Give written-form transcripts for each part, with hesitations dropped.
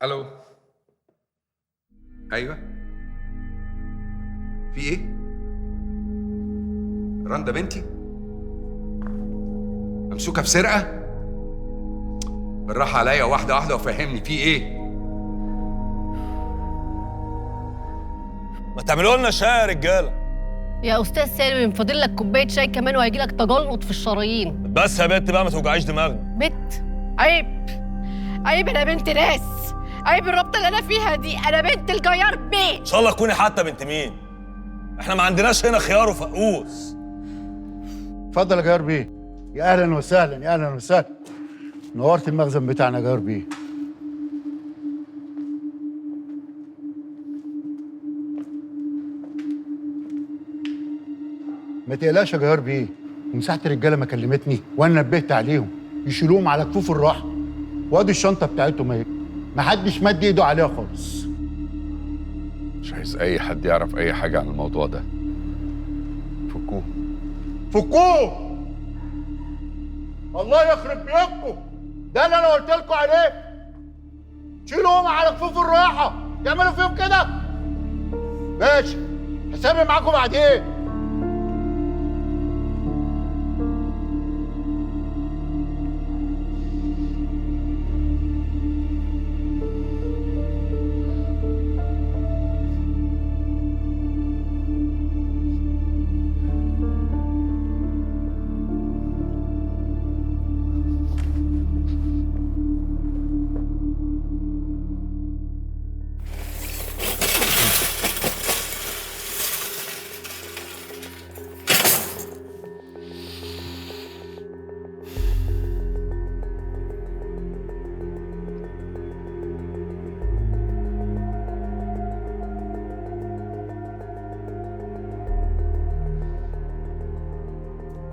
الو. ايوه، في ايه؟ رندا بنتي ممسوكه في سرقه؟ بالراحه عليا، واحده واحده، وفهمني في ايه؟ ما تعملوا لنا شاي يا رجاله. يا استاذ سالم، فاضل لك كوبايه شاي كمان وهيجي لك تجلط في الشرايين. بس يا بنت بقى ما توجعيش دماغنا. بت عيب، عيب، انا بنت ناس، عيب الرابطه اللي انا فيها دي، انا بنت الجيار بيه. ان شاء الله تكوني حتى بنت مين؟ احنا ما عندناش هنا خيار وفقوس. اتفضل يا جار بيه. يا اهلا وسهلا، يا اهلا وسهلا. نورت المخزن بتاعنا يا جار بيه. ما تقلقش يا جار بيه، ومساحه الرجاله ما كلمتني وانا نبهت عليهم يشيلوهم على كفوف الراحه، وادي الشنطه بتاعتهم اهي، ما حدش مد ايده عليها خالص. مش عايز اي حد يعرف اي حاجه عن الموضوع ده. فكوه. فكوه! الله يخرب بيوتكم، ده اللي انا قلت لكم عليه. شيلوهم على كفوف الراحه، تعملوا فيهم كده؟ ماشي، حسابي معاكم بعدين.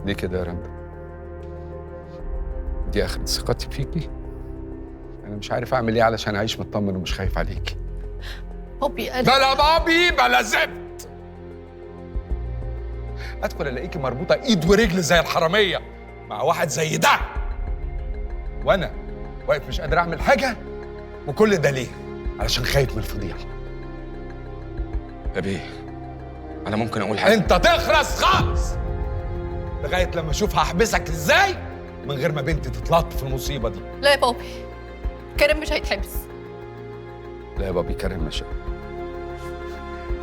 ليه كده يا رندا؟ دي اخر ثقتي فيكي. انا مش عارف اعمل ايه علشان اعيش مطمن ومش خايف عليكي. بابي انا بلا بابي بلا زفت. ادخل الاقيكي مربوطه ايد ورجل زي الحراميه مع واحد زي ده، وانا واقف مش قادر اعمل حاجه. وكل ده ليه؟ علشان خايف من الفضيحه. يا بيه، أنا ممكن أقول حاجة؟ انت تخرس خالص لغايه لما اشوف هحبسك ازاي من غير ما بنتي تتلط في المصيبه دي. لا يا بابي، كريم مش هيتحبس. لا يا بابي، كريم مش.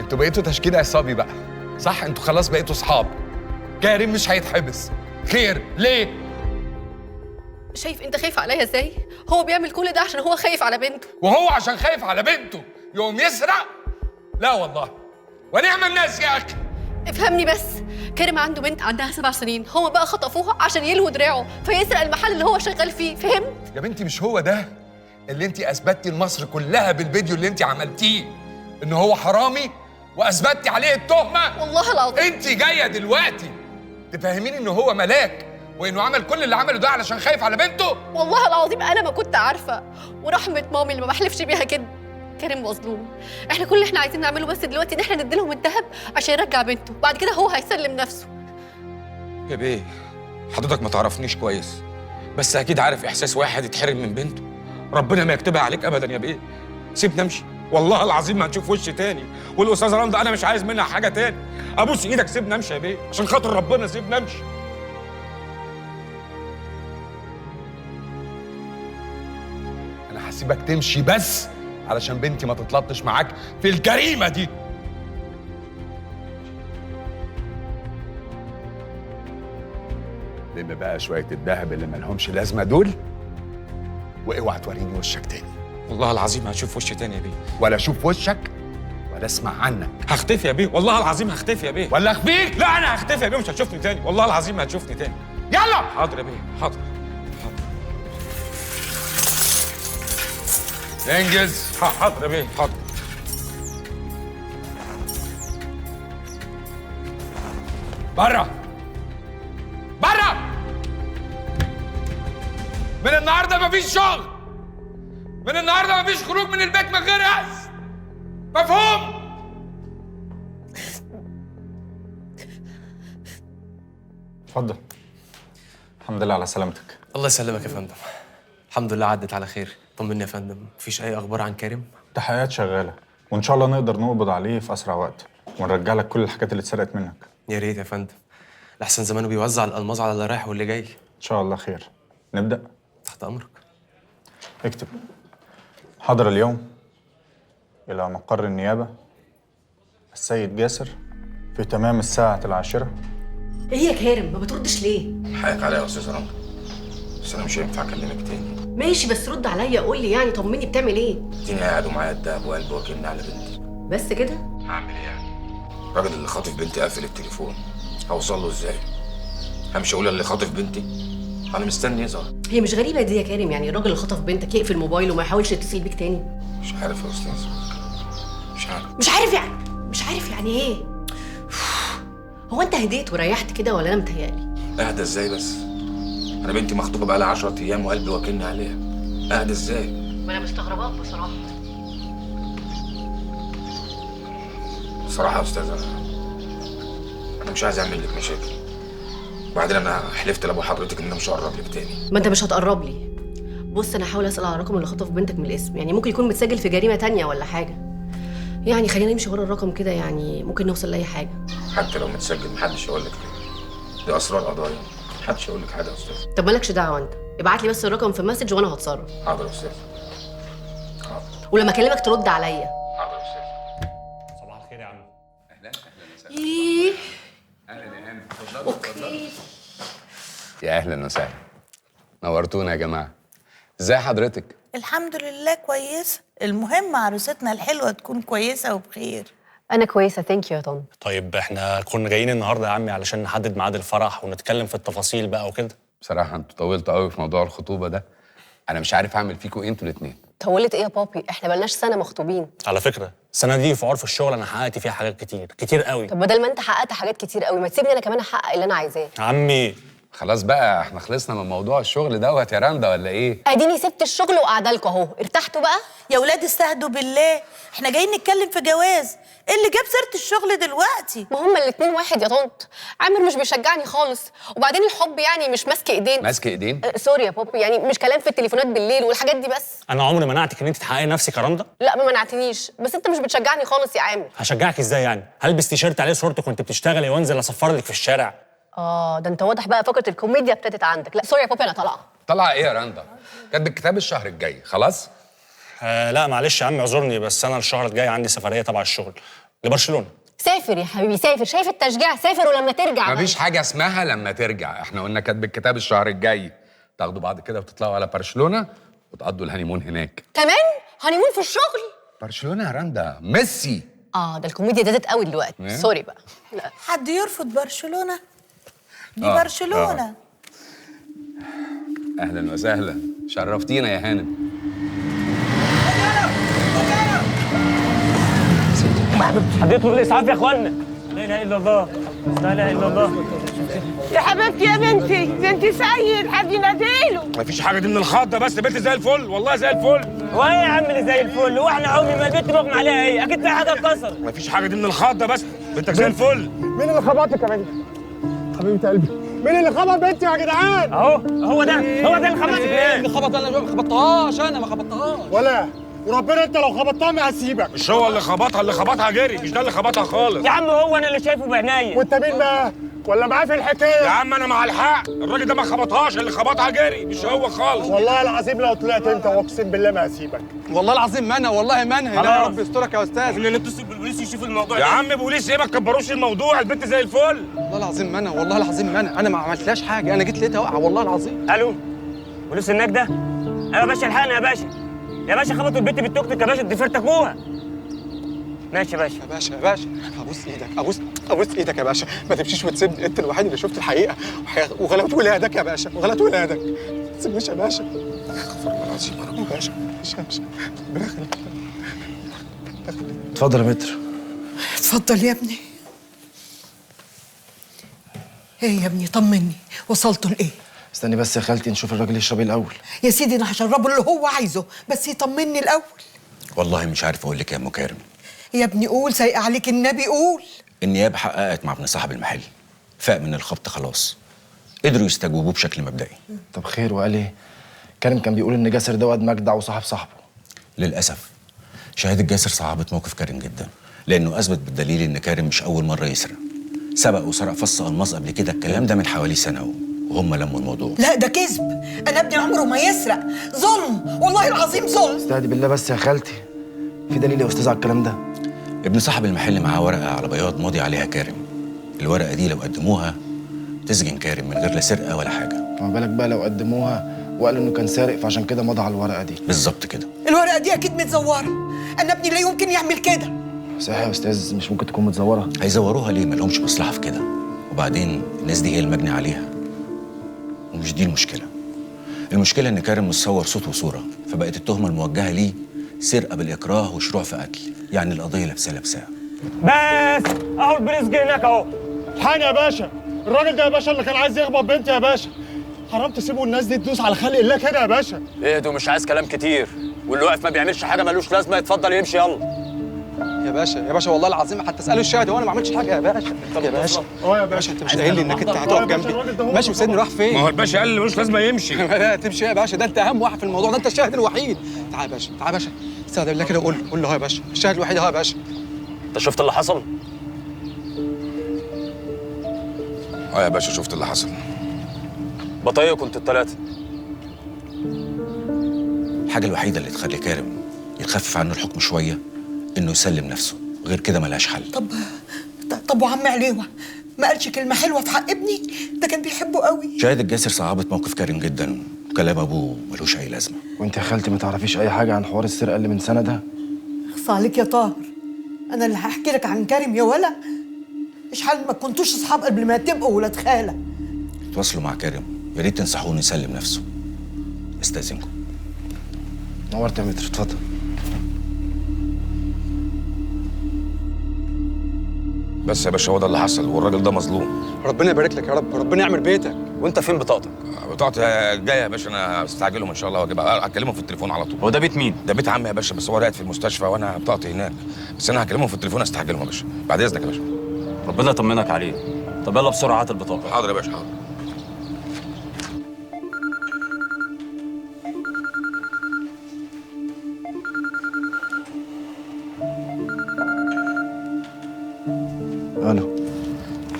انتوا بقيتوا تشكيل عصابي بقى، صح؟ انتوا خلاص بقيتوا صحاب. كريم مش هيتحبس. خير ليه؟ شايف انت خايف عليا ازاي؟ هو بيعمل كل ده عشان هو خايف على بنته. وهو عشان خايف على بنته يقوم يسرق؟ لا والله، ونعم الناس يا اخي. افهمني بس، كريم عنده بنت عندها 7 سنين، هو بقى خطفوها عشان يلهوا دراعه فيسرق المحل اللي هو شغال فيه، فهمت؟ يا بنتي مش هو ده اللي انت اثبتتي لمصر كلها بالفيديو اللي انت عملتيه ان هو حرامي واثبتتي عليه التهمه؟ والله العظيم. انت جايه دلوقتي تفهميني ان هو ملاك وانه عمل كل اللي عمله ده علشان خايف على بنته؟ والله العظيم انا ما كنت عارفه، ورحمه مامي اللي ما بحلفش بيها كده. كريم مظلوم. احنا كل اللي احنا عايزين نعمله بس دلوقتي ان احنا نديلهم الذهب عشان يرجع بنته، بعد كده هو هيسلم نفسه. يا بيه، حضرتك ما تعرفنيش كويس، بس أكيد عارف إحساس واحد يتحرم من بنته. ربنا ما يكتبها عليك أبدا يا بيه. سيبني أمشي، والله العظيم ما هنشوف وش تاني. والأستاذة رندا أنا مش عايز منها حاجة تاني. أبوس إيدك سيبني أمشي يا بيه، عشان خاطر ربنا سيبني أمشي. انا هسيبك تمشي بس علشان بنتي ما تتلطش معاك في الجريمه دي. لم بقى شويه الذهب اللي مالهمش لازمه دول، واوعى توريني وشك تاني. والله العظيم ما هنشوف وش تاني يا بيه. ولا اشوف وشك ولا اسمع عنك. هختفي يا بيه، والله العظيم هختفي يا بيه. ولا اخفيك. لا أنا هختفي يا بيه، مش هتشوفني تاني، والله العظيم ما هتشوفني تاني. يلا. حاضر يا بيه، حاضر. انجز. حاضر يا بيه، حاضر. بره بره. من النهارده مفيش شغل، من النهارده مفيش خروج من البيت من غير اذن، مفهوم؟ اتفضل. الحمد لله على سلامتك. الله يسلمك يا فندم. الحمد لله عدت على خير. طمني يا فندم، مفيش اي اخبار عن كريم؟ التحقيقات شغالة وإن شاء الله نقدر نقبض عليه في أسرع وقت ونرجع لك كل الحاجات اللي اتسرقت منك. يا ريت يا فندم، لحسن زمانه بيوزع الالماظ على اللي رايح واللي جاي. إن شاء الله خير. نبدأ؟ تحت امرك. اكتب. حضر اليوم إلى مقر النيابة السيد جاسر في تمام الساعة 10. ايه يا كارم ما بتردش ليه؟ حقك عليا يا استاذ رنا، بس انا مش هينفع اكلمك تاني. ماشي بس رد عليا، قول لي يعني، طمني بتعمل ايه؟ اديني قاعد ومعايا الدهب وقلب واكلني على بنتي. بس كده؟ هعمل ايه يعني؟ الراجل اللي خاطف بنتي قافل التليفون، هوصل له ازاي؟ همشي اقول اللي خاطف بنتي؟ انا مستني يظهر. هي مش غريبه دي يا كارم، يعني الراجل اللي خطف بنتك يقفل موبايله وما يحاولش يتصل بيك تاني؟ مش عارف يا استاذ، مش عارف. مش عارف يعني ايه؟ هو انت هديت وريحت كده ولا انا متهيألي؟ اهدى ازاي بس؟ انا بنتي مخطوبه بقالها 10 ايام وقلبي واكلني عليها. اهدى ازاي؟ ما انا مستغرباك بصراحه. بصراحه يا استاذ انا مش عايز اعمل لك مشاكل. وبعدين انا حلفت لابو حضرتك ان انا مش هقرب لك تاني. ما انت مش هتقرب لي. بص انا هحاول اسال على الرقم اللي خطف بنتك من الاسم، يعني ممكن يكون متسجل في جريمه تانية ولا حاجه. يعني خلينا نمشي ورا الرقم كده، يعني ممكن نوصل لاي حاجه. حتى لو متسجل محدش يقول لك ليه. دي اسرار قضايا، محدش يقول لك حاجه يا استاذ. طب مالكش دعوه انت، ابعت لي بس الرقم في مسج وانا هتصرف. حاضر يا استاذ. حاضر. ولما اكلمك ترد عليا. حاضر يا استاذ. صباح الخير يا عم. ايه اهلا يا هانم، اتفضلوا اتفضلوا. يا اهلا وسهلا، نورتونا يا جماعه. ازاي حضرتك؟ الحمد لله كويسة. المهم عروستنا الحلوة تكون كويسة وبخير. انا كويسه، ثانك يو يا طن. طيب احنا كنا جايين النهارده يا عمي علشان نحدد ميعاد الفرح ونتكلم في التفاصيل بقى وكده. بصراحه انتوا طولتوا قوي في موضوع الخطوبه ده. انا مش عارف اعمل فيكوا ايه انتوا الاثنين. طولت ايه يا بابي؟ احنا بقالناش سنه مخطوبين. على فكره السنه دي في عرف الشغل انا حققت فيها حاجات كتير قوي. طب بدل ما انت حققت حاجات كتير قوي، ما تسيبني انا كمان احقق اللي انا عايزاه. عمي خلاص بقى احنا خلصنا من موضوع الشغل دوت يا رندا ولا ايه؟ اديني سبت الشغل وقاعده لكم اهو، ارتحتوا بقى؟ يا ولاد استهدوا بالله، احنا جايين نتكلم في جواز. ايه اللي جاب سيرة الشغل دلوقتي؟ ما هما الاتنين واحد يا طنط. عامر مش بيشجعني خالص، وبعدين الحب يعني مش ماسك ايدين. ماسك ايدين؟ سوري يا بابي، يعني مش كلام في التليفونات بالليل والحاجات دي بس. انا عمري منعتك ان انت تحققي نفسك يا رندا. لا ما منعتنيش، بس انت مش بتشجعني خالص يا عامر. هشجعك ازاي يعني؟ هلبس تيشيرت عليه صورتك وانت بتشتغلي وانزل اصفر لك في الشارع؟ ده انت واضح بقى فكره الكوميديا ابتدت عندك. لا سوري يا بابي انا طالعه. طالعه ايه يا رندا؟ كاتب الكتاب الشهر الجاي خلاص؟ لا معلش يا عم اعذرني، بس انا الشهر الجاي عندي سفريه تبع الشغل لبرشلونه. سافر يا حبيبي سافر، شايف التشجيع؟ سافر ولما ترجع مفيش حاجه اسمها لما ترجع، احنا قلنا كاتب الكتاب الشهر الجاي. تاخدوا بعض كده وتطلعوا على برشلونه وتقضوا الهانيمون هناك. كمان هانيمون في الشغل؟ برشلونه يا رندا، ميسي. ده الكوميديا زادت قوي دلوقتي. سوري بقى. لا حد يرفض برشلونة؟ دي آه، برشلونة. اهلا وسهلا، شرفتينا يا هانم. حد يطلب الاسعاف يا اخوانا. لا اله الا الله، لا اله الا الله. يا حبيبتي يا بنتي، ده انت سيد، حد يناديله. مفيش حاجه دي من الخضه، بس بنتي زي الفل والله زي الفل. هو ايه يا عم اللي زي الفل؟ هو احنا عمري ما البنت مغمى عليها ايه؟ اكيد في حاجه اتكسر. مفيش حاجه دي من الخضه، بس بنتك زي الفل. مين اللي خبطك يا بنتي؟ حبيبة قلبي، مين اللي خبط بنتي يا جدعان؟ اهو هو ده اللي خبطك ليه؟ اللي خبط انا ما خبطتهاش، انا ما خبطتهاش. ولا وربنا انت لو خبطتها ما هسيبك. مش هو اللي خبطها، اللي خبطها جري، مش ده اللي خبطها خالص. يا عم هو انا اللي شايفه بعينيا. وانت مين بقى؟ ولا معاه في الحكايه؟ يا عم انا مع الحق، الراجل ده ما خبطهاش، اللي خبطها جري، مش هو خالص. والله العظيم لو طلعت انت واقسم بالله ما هسيبك. والله العظيم ما انا، والله ما انا. لا يا رب يسترك يا استاذ. احنا نتصل بالبوليس يشوف الموضوع يا ده. عم بوليس ايه؟ ما تكبروش الموضوع، البنت زي الفل. والله العظيم ما انا، والله العظيم ما انا ما عملتلهاش حاجه، انا جيت لقيتها واقعه والله العظيم. الو بوليس هناك ده؟ ايوه يا باشا الحقنا يا باشا. يا باشا خبطوا البنت بالتوك توك يا باشا، دي فرتكوها. ماشي يا باشا. يا باشا ابوس ايدك، ابوس ايدك يا باشا، ما تمشيش وتسيبني، انت الوحيد اللي شفت الحقيقه وغلبت ولادك يا باشا، وغلبت ولادك. ما تسيبنيش يا باشا. استغفر الله العظيم يا رب. يا باشا ربنا يخليك. اتفضل يا متر. اتفضل يا ابني. ايه يا ابني طمني، وصلتوا لايه؟ استني بس يا خالتي نشوف الراجل يشرب ايه الاول. يا سيدي انا هشربه اللي هو عايزه، بس يطمني الاول. والله مش عارف اقول لك يا ام كارم. يا ابني قول، سايق عليك النبي قول. النيابه حققت مع ابن صاحب المحل، فاق من الخبط خلاص، قدروا يستجوبوه بشكل مبدئي. طب خير، وقال ايه؟ كريم كان بيقول ان جاسر ده واد مجدع وصاحب صاحبه. للاسف شهاده جاسر صعبت موقف كريم جدا، لانه اثبت بالدليل ان كريم مش اول مره يسرق. سبق وسرق فص الماس قبل كده، الكلام ده من حوالي سنه وهم لموا الموضوع. لا ده كذب، انا ابني عمره ما يسرق، ظلم والله العظيم ظلم. استهدي بالله بس يا خالتي، في دليل يا استاذ على الكلام ده؟ ابن صاحب المحل معاه ورقه على بياض ماضي عليها كريم. الورقه دي لو قدموها تسجن كريم من غير لا سرقه ولا حاجه. ما بالك بقى لو قدموها وقالوا انه كان سارق فعشان كده مضى على الورقه دي. بالظبط كده. الورقه دي اكيد متزوره، انا ابني لا يمكن يعمل كده. صحيح يا استاذ، مش ممكن تكون متزوره؟ هيزوروها ليه؟ ما لهمش مصلحه في كده. وبعدين الناس دي هي المجني عليها، ومش دي المشكله. المشكله ان كريم متصور صوت وصوره، فبقت التهمه الموجهه ليه سرقه بالاكراه وشروع في قتل، يعني القضيه لابسه. بس اهو البوليس جه هناك اهو. الحقني يا باشا، الراجل ده يا باشا اللي كان عايز يخبط بنتي يا باشا. حرام تسيبوا الناس دي تدوس على خلق الله كده يا باشا. اهدوا، مش عايز كلام كتير، واللي واقف ما بيعملش حاجه ملوش لازمه يتفضل يمشي يلا. يا باشا والله العظيم حتى اساله الشاهد وانا ما عملتش حاجه يا باشا. يا باشا يا باشا انت مش قايل لي انك انت هتقف جنبي؟ ماشي وسيبني راح فين؟ ما هو الباشا قال لي ملوش لازمه يمشي. لا تمشي يا باشا، ده انت اهم واحد في الموضوع، ده انت الشاهد الوحيد. تعال يا باشا، تعال يا باشا، استهدى بالله كده وقول له اهو يا باشا، الشاهد الوحيد اهو يا باشا. انت شفت اللي حصل؟ يا باشا شفت اللي حصل. بطايق كنت الثلاثه. الحاجه الوحيده اللي تخلي كريم يتخفف عنه الحكم شويه انه يسلم نفسه، غير كده ملهاش حل. طب وعم عليوه ما قالش كلمه حلوه في حق ابني؟ ده كان بيحبه قوي. شهاده جاسر صعبت موقف كريم جدا، وكلام ابوه ملوش اي لازمه. وانت يا خالتي ما تعرفيش اي حاجه عن حوار السرقه اللي من سنه ده؟ اخص عليك يا طاهر، انا اللي هحكي لك عن كريم يا ولا؟ مش حال ما كنتوش اصحاب قبل ما تبقوا ولاد خاله. تواصلوا مع كريم، يا ريت تنصحوه يسلم نفسه. استاذنكم. نورت يا متر، اتفضل. بس يا باشا هو ده اللي حصل، والراجل ده مظلوم. ربنا يبارك لك يا رب، ربنا يعمل بيتك. وانت فين بطاقتك؟ بطاقتي جايه يا باشا، انا استعجلهم ان شاء الله واجيبها. هكلمهم في التليفون على طول. هو ده بيت مين؟ ده بيت عمي يا باشا، بس هو قاعد في المستشفى وانا بطاقتي هناك، بس انا هكلمهم في التليفون استعجلهم يا باشا. بعد اذنك يا باشا. ربنا يطمنك عليه. طب يلا بسرعه هات البطاقه. حاضر يا باشا حاضر. الو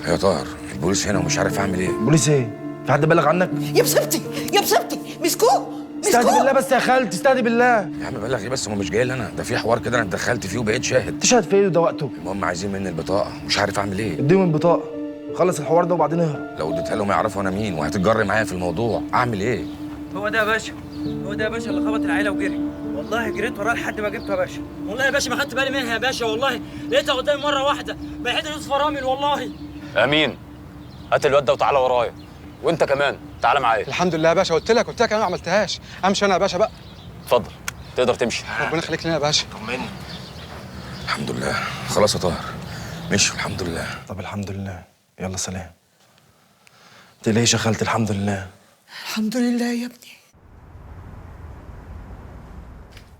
يا طاهر، البوليس هنا ومش عارف اعمل ايه. بوليس ايه؟ في حد بلغ عنك؟ يا بصبتي يا بصبتي، مسكوه. استهدي بالله بس يا خالتي، استهدي بالله. يا عم بلغ ايه بس، هو مش جاي لي انا، ده في حوار كده انا اتدخلت فيه وبقيت شاهد. تشهد في ايه وده وقته؟ المهم عايزين مني البطاقه، مش عارف اعمل ايه. اديهم البطاقه، خلص الحوار ده وبعدين اهرب. لو اديتها لهم يعرفوا انا مين وهتتجري معايا في الموضوع، اعمل ايه؟ هو ده يا باشا، هو ده يا باشا اللي خبط العيله وجري. والله جريت وراه لحد ما جبته يا باشا. والله يا باشا ما خدت بالي منها يا باشا، والله لقيتها قدامي مره واحده بقيت نص فرامل والله. امين، هات الواد ده وتعالى ورايا، وانت كمان تعالى معايا. الحمد لله يا باشا، قلت لك انا ما عملتهاش. امشي انا يا باشا بقى. اتفضل تقدر تمشي. ربنا يخليك لنا يا باشا. طمني. الحمد لله خلاص يا طاهر، مشي الحمد لله. طب الحمد لله، يلا سلام. تقلقيش يا خالتي، الحمد لله. الحمد لله يا ابني.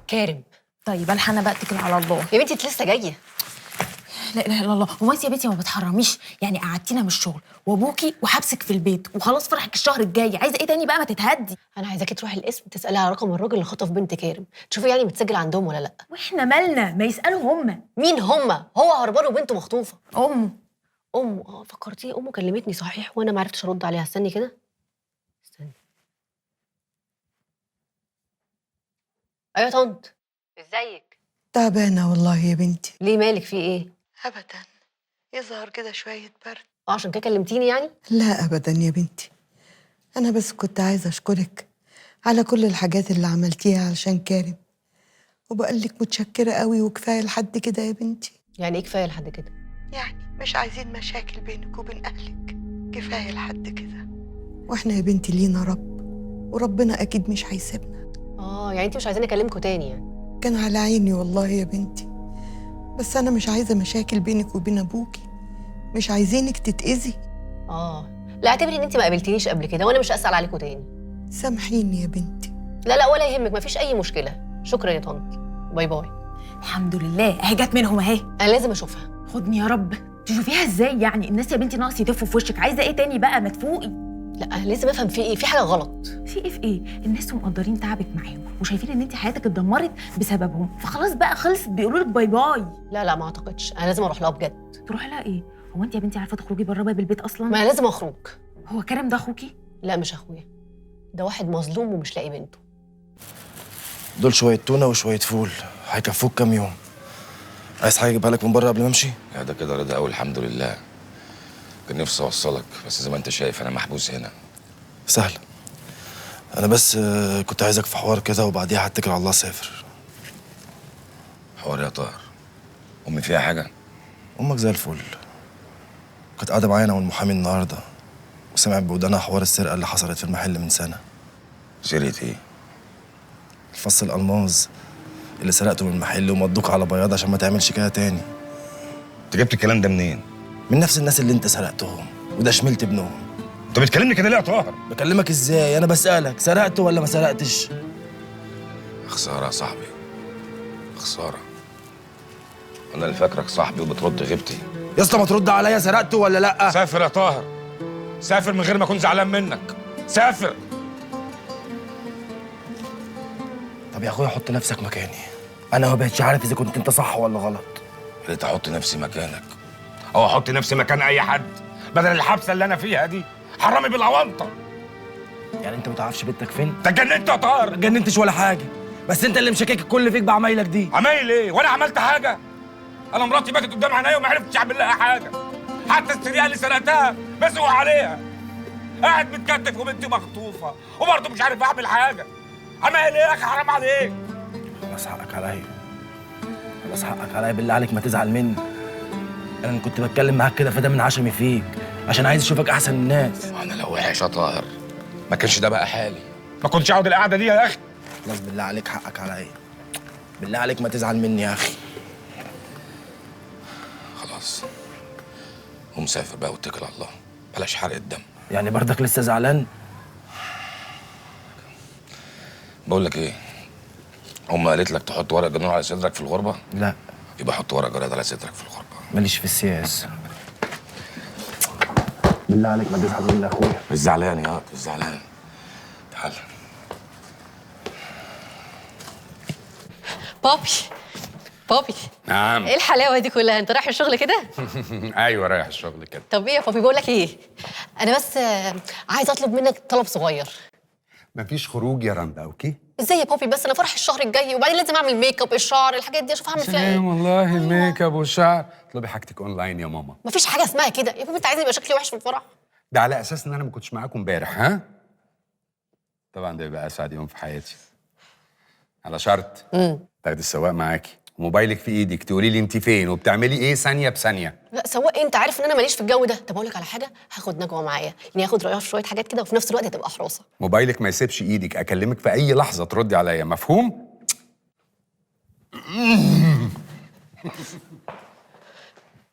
كارم، طيب الحق انا بقى اتكل على الله. يا بنتي انت لسه جايه. لا اله الا الله، هو انت يا بنتي ما بتحرميش؟ يعني قعدتينا من الشغل وابوكي وحبسك في البيت وخلاص فرحك الشهر الجاي، عايزه ايه تاني بقى؟ ما تتهدي. انا عايزاكي تروحي القسم تسالي على رقم الراجل اللي خطف بنت كارم، تشوفي يعني متسجل عندهم ولا لا. واحنا مالنا؟ ما يسالوا هما. مين هما؟ هو هربان وبنته مخطوفه. امه فكرتيه امه كلمتني صحيح وانا ما عرفتش ارد عليها. استني كده، استني. ايوه طنط، ازيك؟ تعبانه والله يا بنتي. ليه مالك؟ في ايه؟ ابدا، يظهر كده شويه برد. عشان كده كلمتيني يعني؟ لا ابدا يا بنتي، انا بس كنت عايزه اشكرك على كل الحاجات اللي عملتيها علشان كارم، وبقول لك متشكره قوي وكفايه لحد كده يا بنتي. يعني ايه كفايه لحد كده؟ يعني مش عايزين مشاكل بينك وبين اهلك، كفايه لحد كده. واحنا يا بنتي لينا رب، وربنا اكيد مش هيسيبنا. يعني انت مش عايزاني اكلمكوا تاني يعني؟ كان على عيني والله يا بنتي، بس انا مش عايزه مشاكل بينك وبين ابوكي، مش عايزينك تتاذي. لا اعتبري ان انت ما قابلتنيش قبل كده وانا مش هسال عليكوا تاني. سامحيني يا بنتي. لا ولا يهمك، مفيش اي مشكله. شكرا يا طنط، باي باي. الحمد لله اهي جت منهم اهي. انا لازم اشوفها. خدني يا رب. تشوفيها ازاي يعني؟ الناس يا بنتي ناقص يتفوا في وشك، عايزه ايه تاني بقى؟ ما تفوقي. لا لازم افهم في ايه، في حاجه غلط. في ايه في ايه؟ الناس مقدرين تعبك معاهم وشايفين ان انت حياتك اتدمرت بسببهم، فخلاص بقى خلصت، بيقولوا لك باي باي. لا ما اعتقدش، انا لازم اروح لها بجد. تروحي لها ايه؟ هو انت يا بنتي عارفه تخرجي بره باب البيت اصلا؟ ما انا لازم اخرج. هو كريم ده اخوكي؟ لا مش اخويا، ده واحد مظلوم ومش لاقي بنته. دول شويه تونه وشويه فول هيكفوك كام يوم. عايز حاجه اجيبها لك من بره قبل ما امشي؟ لا ده كده رضا قوي الحمد لله. كان نفسي اوصلك بس زي ما انت شايف انا محبوس هنا. سهل. انا بس كنت عايزك في حوار كده وبعديها هتكل على الله اسافر. حوار يا طاهر؟ امي فيها حاجه؟ امك زي الفل. كانت قاعده معايا انا والمحامي النهارده وسمعت بودانها حوار السرقه اللي حصلت في المحل من سنه. سرقه ايه؟ الفص الالماظ اللي سرقته من المحل ومضوك على بياض عشان ما تعملش كده تاني. انت جبت الكلام ده منين؟ من نفس الناس اللي انت سرقتهم وده شملت ابنهم. انت بتكلمني كده ليه يا طاهر؟ بكلمك ازاي؟ انا بسالك سرقته ولا ما سرقتش؟ خساره يا صاحبي، خساره. انا اللي فاكرك صاحبي وبترد غيبتي. يا اسطى ما ترد عليا، سرقته ولا لا؟ سافر يا طاهر، سافر من غير ما اكون زعلان منك، سافر. طب يا اخويا حط نفسك مكاني، انا ما بقتش عارف اذا كنت انت صح ولا غلط. يا ريت احط نفسي مكانك او احط نفسي مكان اي حد بدل الحبسه اللي انا فيها دي. حرامي بالاونطه. يعني انت ما تعرفش بنتك فين؟ انت اتجننت يا طاهر؟ ما اتجننتش ولا حاجه، بس انت اللي مشكك الكل فيك بعمايلك دي. عمايل ايه؟ وانا عملت حاجه؟ انا مراتي باتت قدام عينيا وما عرفتش اعمل لها حاجه. حتى السرقه اللي سرقتها مسؤول عليها. قاعد متكتف وبنتي مخطوفه وبرضه مش عارف اعمل حاجه. عمايل ايه يا اخي؟ حرام عليك. خلاص حقك عليا، خلاص حقك عليا، بالله عليك ما تزعل مني. انا كنت بتكلم معاك كده فده من عشمي فيك عشان عايز اشوفك احسن الناس. وانا لو وحش يا طاهر ما كانش ده بقى حالي، ما كنتش اقعد القعده دي يا اخي. خلاص بالله عليك حقك عليا، بالله عليك ما تزعل مني يا اخي. خلاص قوم سافر بقى واتكل على الله، بلاش حرق الدم. يعني برضك لسه زعلان؟ بقول لك ايه، امي قالت لك تحط ورق جنون على صدرك في الغربه؟ لا. يبقى حط ورق جراد على صدرك في الغربه. ماليش في السياسه. بالله عليك ما تزعل مني يا اخويا. مش زعلان يا مش زعلان. تعال. بابي نعم. ايه الحلاوه دي كلها؟ انت رايح الشغل كده؟ ايوه رايح الشغل كده. طب ايه يا بابي، بقول لك ايه، انا بس عايز اطلب منك طلب صغير. مفيش خروج يا رندا، اوكي؟ ازاي يا بابي؟ بس انا فرح الشهر الجاي وبعدين لازم اعمل ميك اب، الشعر، الحاجات دي اشوف هعمل فيها ايه. والله الميك اب والشعر اطلبي حاجتك اونلاين يا ماما. مفيش حاجه اسمها كده يا بابي، انت عايزني يبقى شكلي وحش في الفرح؟ ده على اساس ان انا ما كنتش معاكم امبارح. ها طبعا ده يبقى اسعد يوم في حياتي، على شرط تاخدي السواق معاكي وموبايلك في ايدك، تقولي لي انت فين وبتعملي ايه ثانيه بثانيه. لا سواق، انت عارف ان انا ماليش في الجو ده. طب اقول لك على حاجه، هاخد نجوى معايا، يعني هاخد رايها في شويه حاجات كده وفي نفس الوقت هتبقى حراسه. موبايلك ما يسيبش ايدك، اكلمك في اي لحظه تردي عليا، مفهوم؟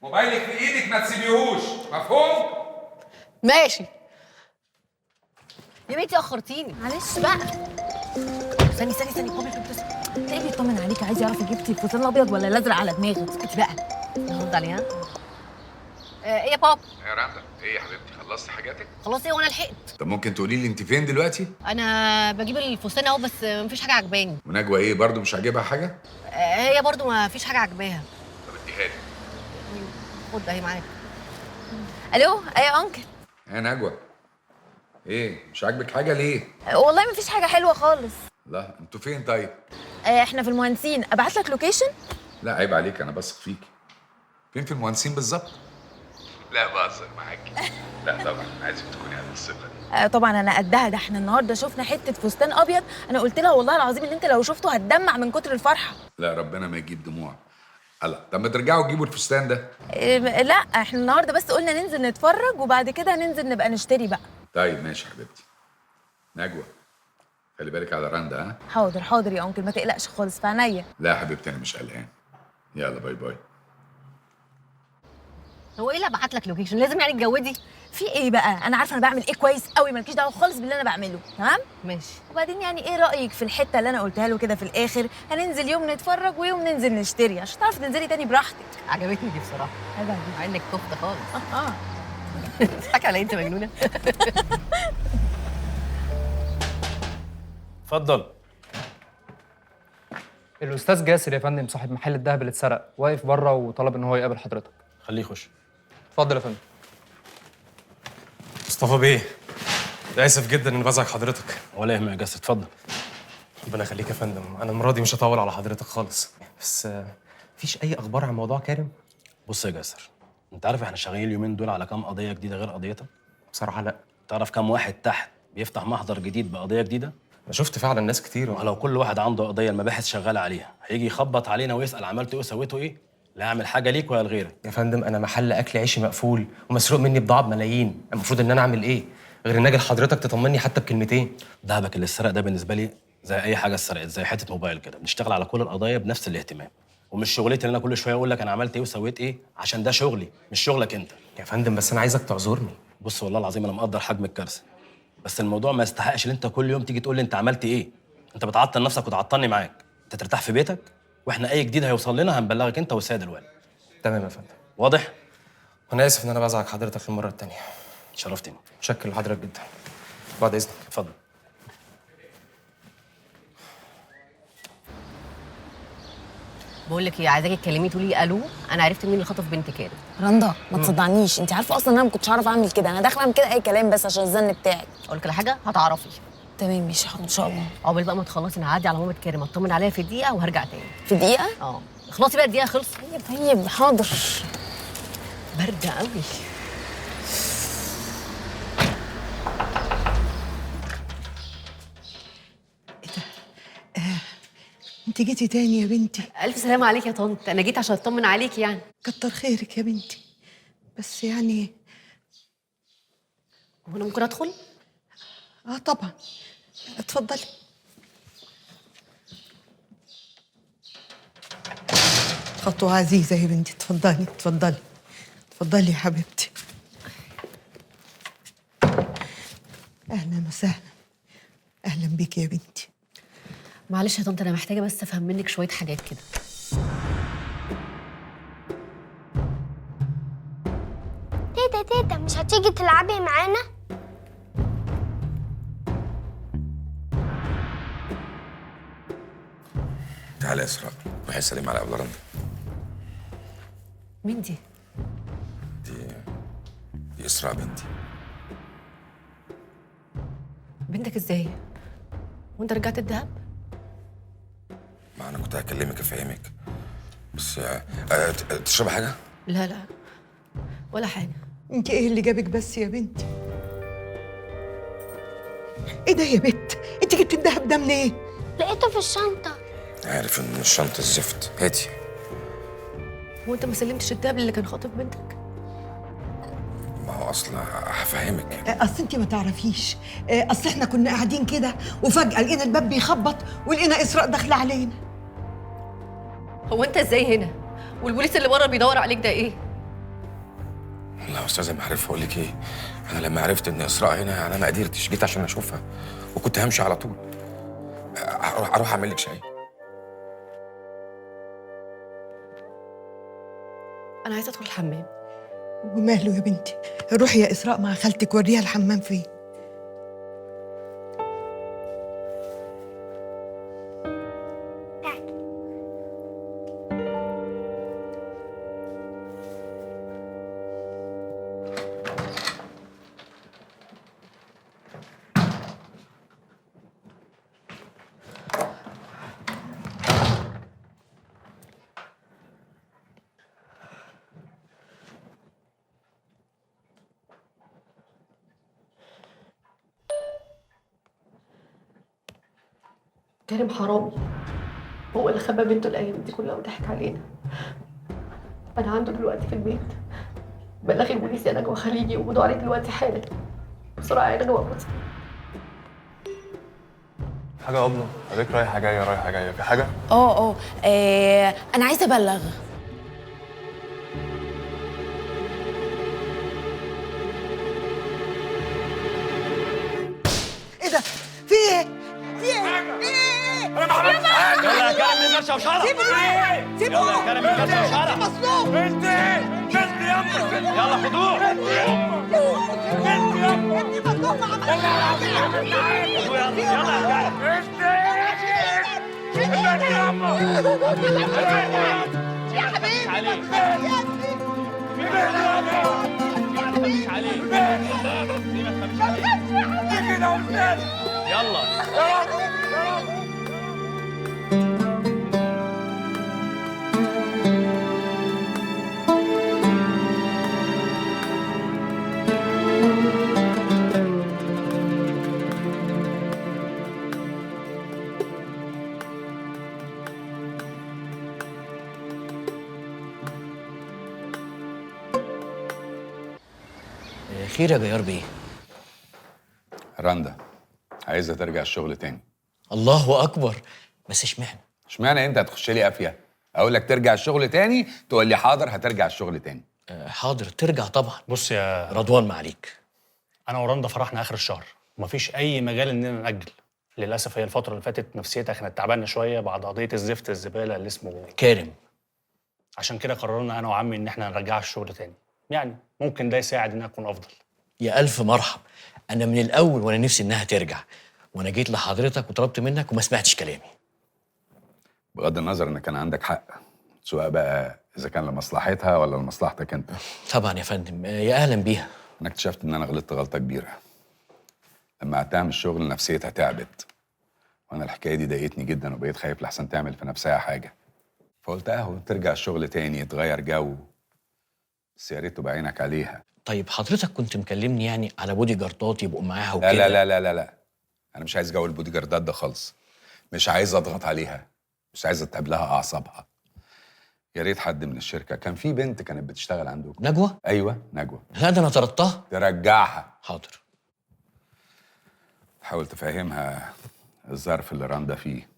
موبايلك في ايدك ما تسيبيهوش، مفهوم؟ ماشي يا بنتي، اخرتيني معلش بقى. ثاني بابي بتتصل، تلاقيه بيطمن عليكي، عايز يعرف جبتي الفستان الابيض ولا الازرق على دماغك. اسكتي بقى. نرد عليها. ايه يا بابا؟ يا رندا، ايه يا حبيبتي خلصتي حاجاتك؟ خلاص ايه وانا لحقت. طب ممكن تقولي لي انت فين دلوقتي؟ انا بجيب الفستان اهو، بس مفيش حاجه عجباني. ونجوى ايه برضو مش عاجبها حاجه؟ هي برضو ما فيش حاجه عجباها. طب اديها لي. خد اهي معاك. الو، ايوه انكل. يا نجوى، ايه مش عاجبك حاجه ليه؟ والله مفيش حاجه حلوه خالص. لا انتوا فين طيب؟ احنا في المهندسين، ابعت لك لوكيشن؟ لا عيب عليك، انا بثق فيكي. فين في المهندسين بالظبط؟ لا بهزر معاكي. لا طبعا عايزك تكوني على الثقه دي. طبعا انا قدها، ده احنا النهارده شفنا حته فستان ابيض، انا قلت لها والله العظيم ان انت لو شفته هتدمع من كتر الفرحه. لا ربنا ما يجيب دموع. هلا طب ما ترجعوا تجيبوا الفستان ده. لا احنا النهارده بس قلنا ننزل نتفرج وبعد كده ننزل نبقى نشتري بقى. طيب ماشي حبيبتي. نجوى خلي بالك على رندا. ها حاضر يا انكل، ما تقلقش خالص، في عينيا. لا يا حبيبتي انا مش قلقان. يلا باي باي. هو ايه اللي ابعت لك لوكيشن؟ لازم يعني تجودي؟ في ايه بقى؟ انا عارفه انا بعمل ايه كويس قوي، مالكيش دعوه خالص باللي انا بعمله، تمام؟ ماشي. وبعدين يعني ايه رايك في الحته اللي انا قلتها له كده في الاخر؟ هننزل يوم نتفرج ويوم ننزل نشتري عشان تعرفي تنزلي تاني براحتك. عجبتني دي بصراحه. عيب عليك. مع انك كفته خالص. بتضحكي على انت مجنونه؟ اتفضل. الاستاذ جاسر يا فندم صاحب محل الذهب اللي اتسرق واقف بره وطلب ان هو يقابل حضرتك. خليه يخش. اتفضل يا فندم. مصطفى بيه، اسف جدا اني بزعج حضرتك. ولا يهمك يا جاسر، اتفضل. ربنا يخليك يا فندم، انا المره دي مش هطول على حضرتك خالص، بس مفيش اي اخبار عن موضوع كارم؟ بص يا جاسر، انت عارف احنا شغالين اليومين دول على كام قضيه جديده غير قضيتك؟ بصراحه لا. تعرف كام واحد تحت بيفتح محضر جديد بقضيه جديده؟ انا شفت فعلا ناس كتير. ولو كل واحد عنده قضيه المباحث شغاله عليها هيجي يخبط علينا ويسال عملت ايه وسويته ايه؟ لا اعمل حاجه ليك ولا لغيرك. يا فندم انا محل اكل عيشي مقفول ومسروق مني بضاعه بملايين، المفروض ان انا اعمل ايه غير ان اجي لحضرتك تطمني حتى بكلمتين؟ دهبك اللي اتسرق ده بالنسبه لي زي اي حاجه اتسرقت، زي حته موبايل كده. بنشتغل على كل القضايا بنفس الاهتمام، ومش شغلتي ان انا كل شويه اقول لك انا عملت ايه وسويت ايه، عشان ده شغلي مش شغلك انت. يا فندم بس انا عايزك تعذرني. بص والله العظيم انا مقدر حجم الكارثه، بس الموضوع ما يستحقش ان انت كل يوم تيجي تقول لي انت عملت ايه. انت بتعطل نفسك وتعطلني معاك. انت ترتاح في بيتك، واحنا اي جديد هيوصل لنا هنبلغك انت والسيد الوالي. تمام يا فندم. واضح؟ وانا اسف ان انا بزعج حضرتك المره الثانيه. شرفتني. متشكر لحضرتك جدا. بعد اذنك. اتفضل. بقول لك ايه، عايزاكي تكلميه تقولي لي الو، انا عرفت مين اللي خطف بنت كارم. رندا ما تصدعنيش، انت عارفه اصلا انا ما كنتش عارفه اعمل كده، انا داخله اعمل كده اي كلام بس عشان الزن بتاعك. اقول لك على حاجه هتعرفي. تمام ماشي ان شاء الله. عقبال بقى ما تخلصي انا هعدي على مامة كارم اطمن عليها في دقيقه وهرجع تاني. في دقيقه؟ اه اخلصي بقى، الدقيقه خلصت. طيب حاضر. بارده قوي. انت جيتي تاني يا بنتي؟ الف سلامه عليك يا طنط، انا جيت عشان اطمن عليك يعني. كتر خيرك يا بنتي، بس يعني هو انا ممكن ادخل؟ اه طبعا، اتفضلي. خطوة عزيزة يا بنتي، اتفضلي اتفضلي اتفضلي يا حبيبتي. اهلا وسهلا، اهلا بيكي يا بنتي. معلش يا طنط انا محتاجه بس افهم منك شويه حاجات كده. تيتا مش هتيجي تلعبي معانا؟ تعالي يا اسراء، روحي سليم على ابو رندا. مين دي؟ دي اسراء بنتي. بنتك ازاي؟ وانت رجعت الدهب؟ ما انا كنت هكلمك افهمك، بس تشربي حاجه؟ لا ولا حاجه. انت ايه اللي جابك بس يا بنتي؟ ايه ده يا بت؟ انت جبت الدهب ده منين؟ لقيته في الشنطه. عارف ان الشنطه الزفت. هاتي. هو انت ما سلمتش الدهب اللي كان خاطف بنتك؟ ما هو اصل هفهمك يعني. اصل انت ما تعرفيش، اصل احنا كنا قاعدين كده وفجاه لقينا الباب بيخبط ولقينا اسراء داخله علينا. هو انت ازاي هنا؟ والبوليس اللي بره بيدور عليك ده ايه؟ والله يا استاذه ما عارف اقول لك ايه. انا لما عرفت ان اسراء هنا يعني ما قدرتش، جيت عشان اشوفها وكنت همشي على طول. اروح اعمل لك شاي. انا عايزه ادخل الحمام. وماله يا بنتي؟ روحي يا اسراء مع خالتك وريها الحمام فين. كريم حرامي، هو اللي خبى بنته الايام دي كلها وضحك علينا. انا عنده دلوقتي في البيت. بلغي البوليس يا نجوى خليجي وقبضوا عليه دلوقتي حالا. بسرعه يا نجوى ابوسي. حاجه يا ابله؟ حضرتك رايحه جايه رايحه جايه في حاجه؟ انا عايزه ابلغ. ايه ده؟ في ايه؟ في ايه؟ انا ما عملتش حاجه. يلا يا كرم من فرشه وشرف. يلا يا كرم من فرشه وشرف. مظلوم. انت يلا خدوه. خير يا جيار بيه؟ رندا عايزه ترجع الشغل تاني. الله اكبر، بس اشمعنى؟ اشمعنى انت هتخش لي قافيه؟ اقول لك ترجع الشغل تاني تقول لي حاضر هترجع الشغل تاني. حاضر ترجع طبعا. بص يا رضوان معليك، انا ورندا فرحنا اخر الشهر ومفيش اي مجال اننا ناجل. للاسف هي الفتره اللي فاتت نفسيتها كانت تعبانه شويه بعد قضيه الزفت الزباله اللي اسمه كارم. عشان كده قررنا انا وعمي ان احنا نرجعها الشغل تاني، يعني ممكن ده يساعد انها تكون افضل. يا الف مرحب، انا من الاول وانا نفسي انها ترجع، وانا جيت لحضرتك وطلبت منك وما سمعتش كلامي. بغض النظر ان كان عندك حق، سواء بقى اذا كان لمصلحتها ولا لمصلحتك انت. طبعا يا فندم، يا اهلا بيها. انا اكتشفت ان انا غلطت غلطه كبيره لما قعدتها من الشغل، نفسيتها تعبت، وانا الحكايه دي ضايقتني جدا وبقيت خايف لحسن تعمل في نفسها حاجه. فقلت اهو ترجع الشغل تاني تغير جو، بس يا ريت تبقى عينك عليها. طيب حضرتك كنت مكلمني يعني على بودي جاردات يبقوا معاها لا وكده؟ لا لا لا لا، انا مش عايز جو البودي جاردات ده خالص. مش عايز اضغط عليها، مش عايز اتعب لها اعصابها. يا ريت حد من الشركه، كان في بنت كانت بتشتغل عندكم. نجوى؟ ايوه نجوى. لا ده انا طردتها. ترجعها. حاضر. حاول تفهمها الظرف اللي رندا فيه.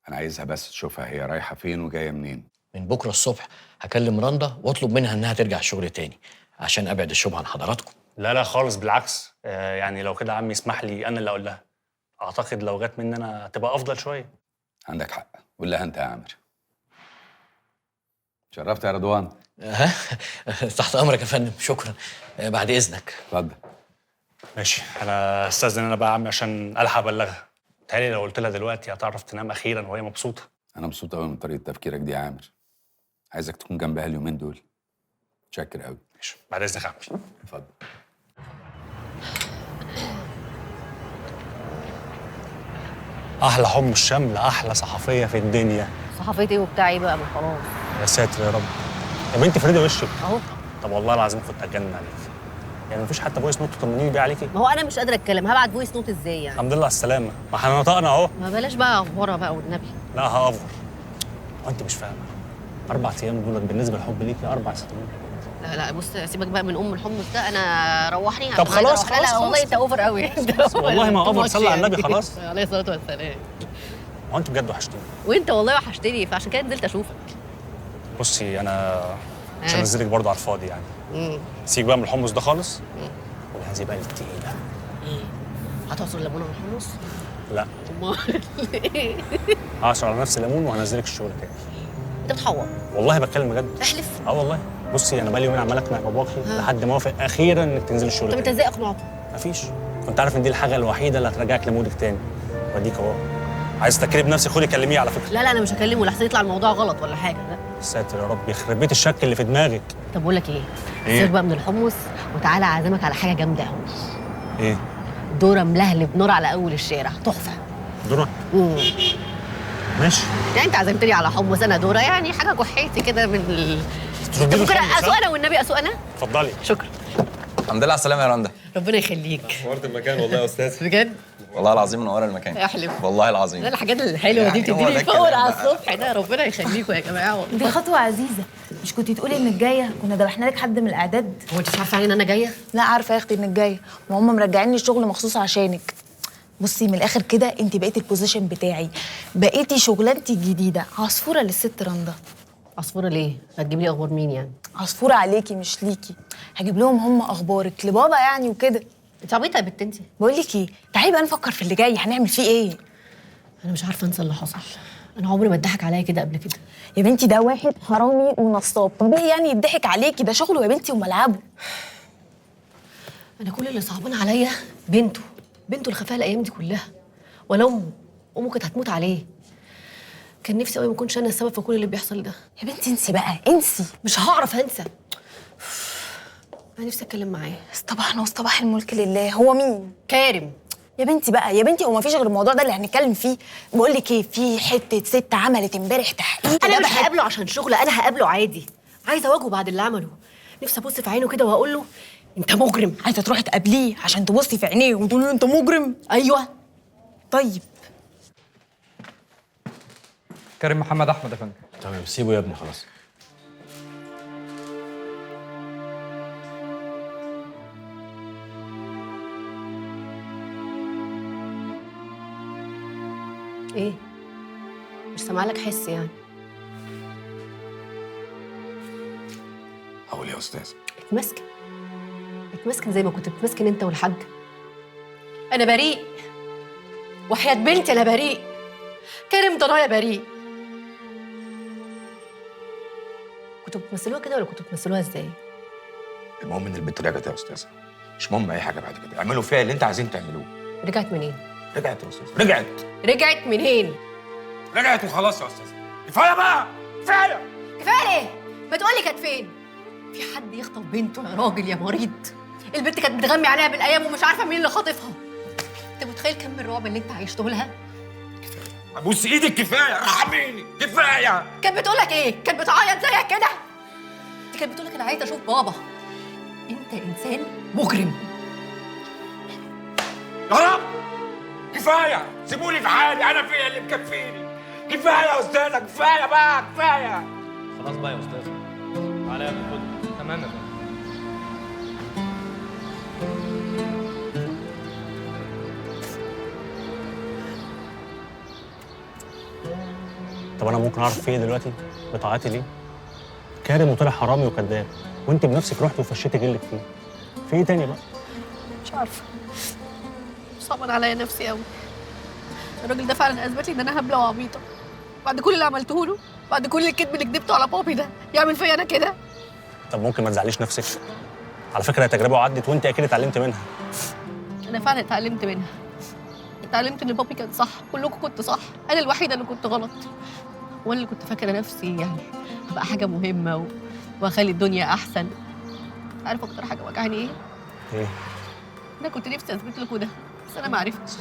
انا عايزها بس تشوفها هي رايحه فين وجايه منين. من بكره الصبح هكلم رندا واطلب منها انها ترجع الشغل تاني عشان ابعد الشبهه عن حضراتكم. لا خالص، بالعكس. يعني لو كده عمي يسمح لي انا اللي اقول لها. اعتقد لو جت مني انا هتبقى افضل شويه. عندك حق، قول لها انت يا عامر. شرفت يا رضوان. تحت امرك يا فندم، شكرا. بعد اذنك. اتفضل. ماشي، انا استاذن انا بقى يا عمي عشان الحق ابلغها. بتهيألي لو قلت لها دلوقتي هتعرف تنام اخيرا وهي مبسوطه. انا مبسوط قوي من طريقه تفكيرك دي يا عامر. عايزك تكون جنبها اليومين دول. متشكر قوي. ماشي، بعد اذنك يا عمي. اتفضل. احلى حم الشمل، احلى صحفيه في الدنيا. صحفيه ايه وبتاع ايه بقى؟ ما خلاص. يا ساتر يا رب. يا بنتي فريدي وشك اهو. طب والله العظيم كنت اتجنن عليك. يعني مفيش حتى فويس نوت تطمنيني بيه عليكي؟ ما هو انا مش قادره اتكلم، هبعت فويس نوت ازاي يعني؟ الحمد لله على السلامه، ما احنا نطقنا اهو. ما بلاش بقى افوره بقى والنبي. لا هافور. وانت مش فاهمه 4 ايام دولت بالنسبه للحب ليكي 4 سنين. لا بص سيبك بقى من ام الحمص ده، انا روحني. طب خلاص لا والله انت اوفر قوي. والله ما اوفر، صلي على النبي خلاص. عليه الصلاه والسلام. هو انت بجد وحشتيني. وانت والله وحشتني، فعشان كده نزلت اشوفك. بصي انا مش هنزلك برضه على الفاضي يعني. سيبك بقى من الحمص ده خالص. وهذه بقى التقيله. هتعصر ليمون على الحمص؟ لا. امال ايه؟ هعصر على نفسي ليمون وهنزلك الشغل تاني. انت بتحور. والله بتكلم بجد. احلف. والله. بصي انا بقالي يومين عمال اقنع باباكي لحد ما وافق اخيرا انك تنزلي الشغل طب تاني. انت ازاي اقنعته؟ مفيش. كنت عارف ان دي الحاجه الوحيده اللي هترجعك لمودك تاني. واديك اهو. عايز تتاكدي بنفسك خدي كلميه على فكره. لا انا مش هكلمه لحسن يطلع الموضوع غلط ولا حاجه. لا. ساتر يا رب، يخرب بيت الشك اللي في دماغك. طب بقول لك ايه؟ إيه؟ سيبك بقى من الحمص وتعالى اعزمك على حاجه جامده قوي. ايه؟ دوره ملهلب نار على اول الشارع، تحفه. دوره؟ ماشي. يعني انت عزمتني على حمص، انا دوره يعني حاجه كحيتي كده من تردي ممكن الحمص، اسوق انا والنبي اسوق انا؟ اتفضلي. شكرا. الحمد لله على السلامة يا رندا. ربنا يخليك. نورت المكان والله يا استاذ. بجد؟ والله العظيم منور المكان. احلف. والله العظيم. ده الحاجات الحلوه دي يعني هو بتديني ده الفور الكلام على بقى. الصبح ده، ربنا يخليكم يا جماعه. دي خطوة عزيزة، مش كنتي تقولي انك جاية؟ كنا ذبحنا لك حد من الاعداد. هو انت مش عارفة ان انا جاية؟ لا عارفة يا اختي انك جاية، وهم مرجعيني الشغل مخصوص عشانك. بصي من الاخر كده انت بقيتي البوزيشن بتاعي، بقيتي شغلانتي الجديدة، عصفورة للست رندا. عصفورة ليه؟ هتجيب لي اخبار مين يعني؟ عصفورة عليكي مش ليكي، هجيب لهم هم اخبارك لبابا يعني وكده. انت عبيطة يا بنت انت. بقول لك ايه، تعالي بقى نفكر في اللي جاي، هنعمل فيه ايه؟ انا مش عارفة انسى اللي حصل، انا عمري ما اتضحك عليا كده قبل كده. يا بنتي ده واحد حرامي ونصاب، طبيعي يعني يضحك عليكي، ده شغله يا بنتي وملعبه. انا كل اللي صعبان عليا بنته اللي خفاها الايام دي كلها، ولا امه كانت هتموت عليه. كان نفسي قوي ما اكونش انا السبب في كل اللي بيحصل ده. يا بنتي انسي بقى، انسي. مش هعرف انسى. انا نفسي اتكلم معاه. اصطبحنا واصطباح الملك لله. هو مين؟ كارم. يا بنتي بقى، يا بنتي، هو ما فيش غير الموضوع ده اللي هنتكلم فيه؟ بقول لك ايه، في حته ست عملت امبارح تحقيق. انا مش هقابله عشان شغل، انا هقابله عادي. عايزه اواجهه بعد اللي عمله. نفسي ابص في عينه كده واقول له انت مجرم. عايزه تروحي تقابليه عشان تبصي في عينيه وتقولي له انت مجرم؟ ايوه. طيب كريم محمد احمد يا فندم. تمام، سيبه يا ابني خلاص. ايه؟ مش سامعه لك حس يعني؟ هقول يا استاذ. اتمسكن زي ما كنت بتمسكن انت والحاج. انا بريء، وحياة بنتي انا بريء. كريم ضنايا بريء. كنتوا بتمثلوها كده ولا كنتوا بتمثلوها ازاي؟ المهم ان البنت رجعت يا استاذ، مش مهم اي حاجه بعد كده، اعملوا فيها اللي انت عايزين تعملوه. رجعت منين؟ رجعت يا استاذ، رجعت منين؟ رجعت وخلاص يا استاذ. كفايه بقى، كفايه. كفايه ايه؟ ما تقولي كانت فين؟ في حد يخطف بنته يا راجل يا مريض؟ البنت كانت بتغمي عليها بالايام ومش عارفه مين اللي خاطفها. انت متخيل كم الرعب اللي انت عايشته لها؟ ابوس ايدك، كفايه، ارحميني، كفايه. كانت بتقولك ايه؟ كانت بتعيط زيك كده؟ دي كانت بتقولك انا عايزه اشوف بابا. انت انسان مجرم. يا رب كفايه، سيبوني في حالي، انا فيا اللي مكفيني. كفايه يا استاذه، كفايه بقى، كفايه. خلاص بقى يا استاذ، تعالى يا ابني خد. تمام يا فندم. طب انا ممكن اعرف في ايه دلوقتي؟ بتعيطي ليه؟ كارم وطلع حرامي وكذاب، وانت بنفسك رحتي وفشيتي جلك فيه. في ايه تاني بقى؟ مش عارفه، صعبان عليا نفسي قوي. الراجل ده فعلا اثبت لي ان انا هبله وعبيطه. بعد كل اللي عملته له، بعد كل الكذب اللي كدبته على بابي ده، يعمل فيا انا كده؟ طب ممكن ما تزعليش نفسك؟ على فكره هي تجربه وعدت، وانت اكيد اتعلمت منها. انا فعلا اتعلمت منها. اتعلمت ان بابي كان صح، كلكم كنت صح، انا الوحيده اللي كنت غلط. وانا اللي كنت فاكره نفسي يعني هبقى حاجه مهمه واخلي الدنيا احسن. عارفه اكتر حاجه وجعاني ايه؟ ايه؟ انا كنت نفسي اثبت لكم ده، بس انا ما عرفتش.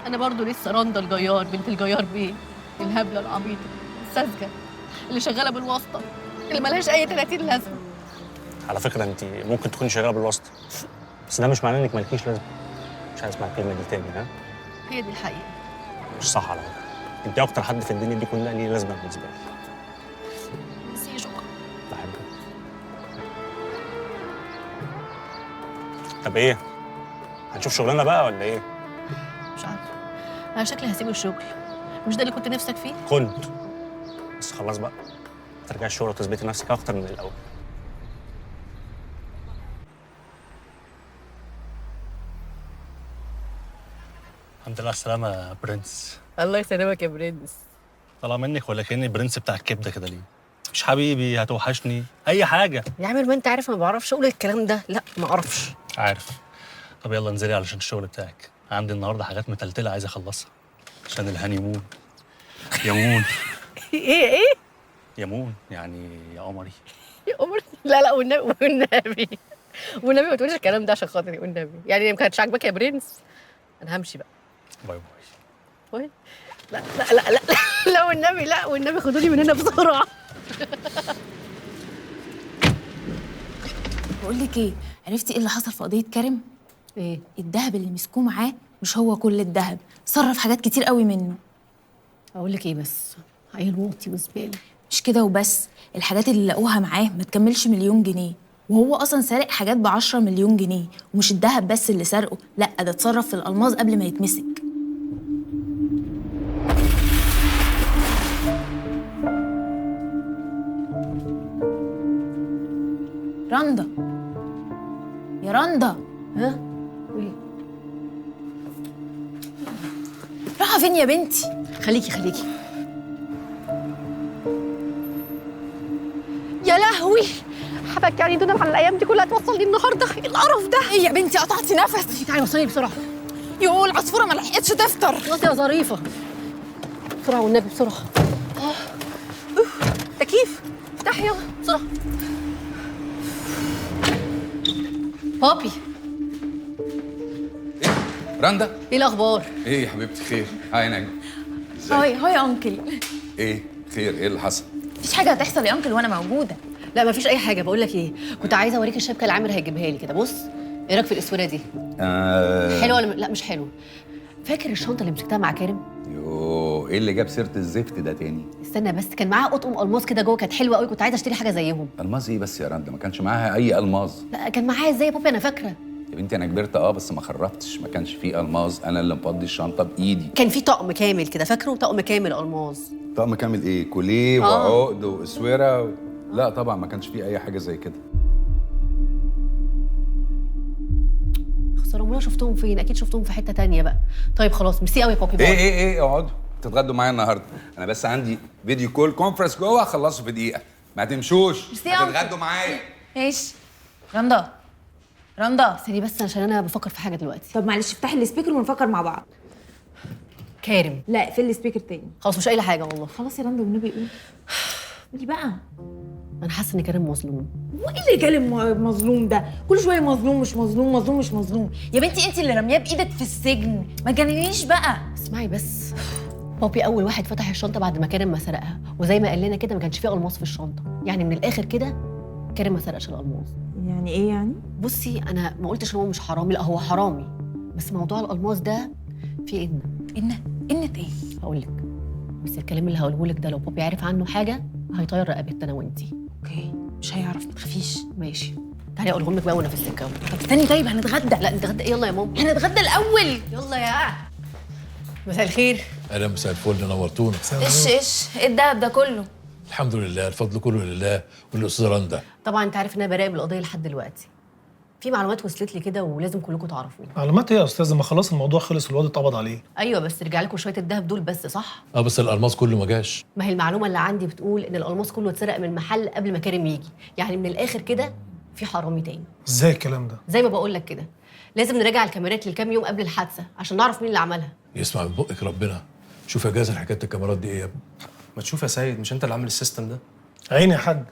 انا برضو لسه رندا الجيار، بنت الجيار بيه، الهبله العبيطه الساذجه اللي شغاله بالواسطه، اللي ملهاش اي 30 لازمه. على فكره انت ممكن تكوني شغاله بالواسطه، بس ده مش معناه انك مالكيش لازمه. مش عايز اسمع الكلمه دي تاني، ها؟ هي دي الحقيقه. مش صح على فكره. انت اكتر حد في الدنيا دي كلها ليه لازمه بالنسبه لي. ميرسي، شكرا. بحبك. طب ايه؟ هنشوف شغلنا بقى ولا ايه؟ مش عارفه، انا شكلي هسيب الشغل. مش ده اللي كنت نفسك فيه؟ كنت، بس خلاص بقى، ترجعي الشغل وتثبتي نفسك اكتر من الاول. الحمد لله على السلامة يا برنس. الله يسلمك يا برنس. طلع منك ولا كأني برنس بتاع الكبدة كده ليه؟ مش حبيبي، هتوحشني، أي حاجة. يا عامر ما أنت عارف ما بعرفش أقول الكلام ده، لا ما أعرفش. عارف. طب يلا انزلي علشان الشغل بتاعك، عندي النهارده حاجات متلتلة عايز أخلصها عشان الهانيمون. يمون. إيه؟ يمون يعني يا قمري. يا قمر؟ لا والنبي والنبي ما تقولش الكلام ده عشان خاطري والنبي. يعني ما كانتش عاجباك يا برنس؟ أنا همشي بقى. باي باي. لا والنبي، لا والنبي خدوني من هنا بسرعه. بقول لك ايه، عرفتي ايه اللي حصل في قضيه كريم؟ ايه؟ الذهب اللي مسكوه معاه مش هو كل الذهب، صرف حاجات كتير قوي منه. اقول لك ايه بس، عيل واطي وزباله. مش كده وبس، الحاجات اللي لقوها معاه ما تكملش 1,000,000 جنيه، وهو اصلا سارق حاجات ب10 مليون جنيه. ومش الذهب بس اللي سرقه، لا ده اتصرف في الالماظ قبل ما يتمسك. رندا، يا رندا. ها؟ ايه؟ رايحة فين يا بنتي؟ خليكي. يا لهوي هبكي يعني دون على الايام دي كلها توصلني النهارده. ايه القرف ده؟ ايه يا بنتي قطعتي نفسي؟ تعالي وصلي بسرعه. يقول العصفوره ما لحقتش تفطر. خلاص يا ظريفه، بسرعه والنبي بسرعه. تكييف افتحي يلا بسرعه. بابي رندا، ايه الاخبار؟ ايه يا حبيبتي؟ خير. هاي نجم. هاي هاي يا انكل. ايه خير؟ ايه اللي حصل؟ مفيش حاجه هتحصل يا انكل وانا موجوده. لا مفيش اي حاجه. بقول لك ايه، كنت عايزه اوريك الشبكه اللي عامر هيجيبها لي كده. بص ايه رايك في الاسوره دي؟ حلوه ولا لا مش حلوه؟ فاكر الشنطه اللي مسكتها مع كارم؟ يوه، ايه اللي جاب سيره الزفت ده تاني؟ استنى بس، كان معاها قطقم الماس كده جوه، كانت حلوه قوي، كنت عايزه اشتري حاجه زيهم. الماظ ايه بس يا رندا؟ ما كانش معاها اي الماظ. لا كان معايا ازاي يا بابي، انا فاكره. يا بنتي انا كبرت بس ما خرفتش، ما كانش فيه الماظ، انا اللي مفضي الشنطه بايدي. كان في طقم كامل كده، فاكره؟ طقم كامل الماظ. طقم كامل ايه؟ كوليه وعقد واسوره لا طبعا ما كانش فيه اي حاجه زي كده. خساره، شفتهم فين؟ اكيد شفتهم في حته تانية بقى. طيب خلاص، ميرسي قوي يا بابي. ايه اقعدوا تتغدوا معايا النهارده. انا بس عندي فيديو كول كونفرنس جوه، هخلصه في دقيقه. ما تمشوش، هتتغدوا معايا. ايش رندا؟ رندا استني بس عشان انا بفكر في حاجه دلوقتي. طب معلش افتحي السبيكر ونفكر مع بعض. كارم، لا اقفلي السبيكر تاني. خلاص مش قايله حاجه والله. خلاص يا رندا والنبي قولي بقى. انا حاسه ان كارم مظلوم. وايه اللي كلم مظلوم ده؟ كل شويه مظلوم مش مظلوم، مظلوم مش مظلوم. يا بنتي انت اللي رمياه بايدك في السجن، ما تجننيش بقى. اسمعي بس، بابي اول واحد فتح الشنطه بعد ما كارم ما سرقها، وزي ما قال لنا كده ما كانش فيه الماس في الشنطه. يعني من الاخر كده كارم ما سرقش الالماس. يعني ايه يعني؟ بصي انا ما قلتش ان هو مش حرامي، لا هو حرامي، بس موضوع الالماس ده فيه إنة ايه؟ هقول لك، بس الكلام اللي هقوله لك ده لو بابي عارف عنه حاجه هيطير رقبتنا انا وانتي. اوكي مش هيعرف، ما تخافيش. ماشي تعالي اقولهم لك بقى وانا في السكه. طب استني، طيب هنتغدى. لا نتغدى ايه؟ يلا يا ماما هنتغدى الاول. يلا يا مساء الخير. اهلا، مساء الفل، نورتونا. ايش ايه الدهب ده كله؟ الحمد لله، الفضل كله لله وللاستاذه رندا. طبعا انت عارف ان انا براقب القضيه لحد دلوقتي. في معلومات وصلت لي كده ولازم كلكم تعرفوها. معلومات ايه يا استاذه؟ ما خلاص الموضوع خلص والواد اتقبض عليه. ايوه بس رجع لكم شويه الذهب دول بس، صح؟ بس الالماس كله ما جاش. ما هي المعلومه اللي عندي بتقول ان الالماس كله اتسرق من المحل قبل ما كارم يجي. يعني من الاخر كده في حرامي تاني. ازاي الكلام ده؟ زي ما بقول لك كده، لازم نراجع الكاميرات للكام يوم قبل الحادثه عشان نعرف مين اللي عملها. يسمع من بقك ربنا. شوف يا جازر حكايه الكاميرات دي ايه يا ابني؟ ما تشوف يا سيد، مش انت اللي عامل السيستم ده؟ عيني يا حاج،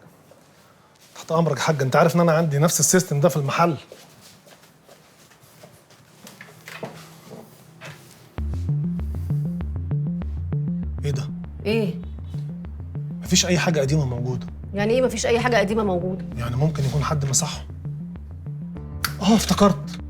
تحت امرك يا حاج. انت عارف ان انا عندي نفس السيستم ده في المحل. ايه ده؟ ايه؟ مفيش اي حاجه قديمه موجوده. يعني ايه مفيش اي حاجه قديمه موجوده؟ يعني ممكن يكون حد مسحهم. افتكرت،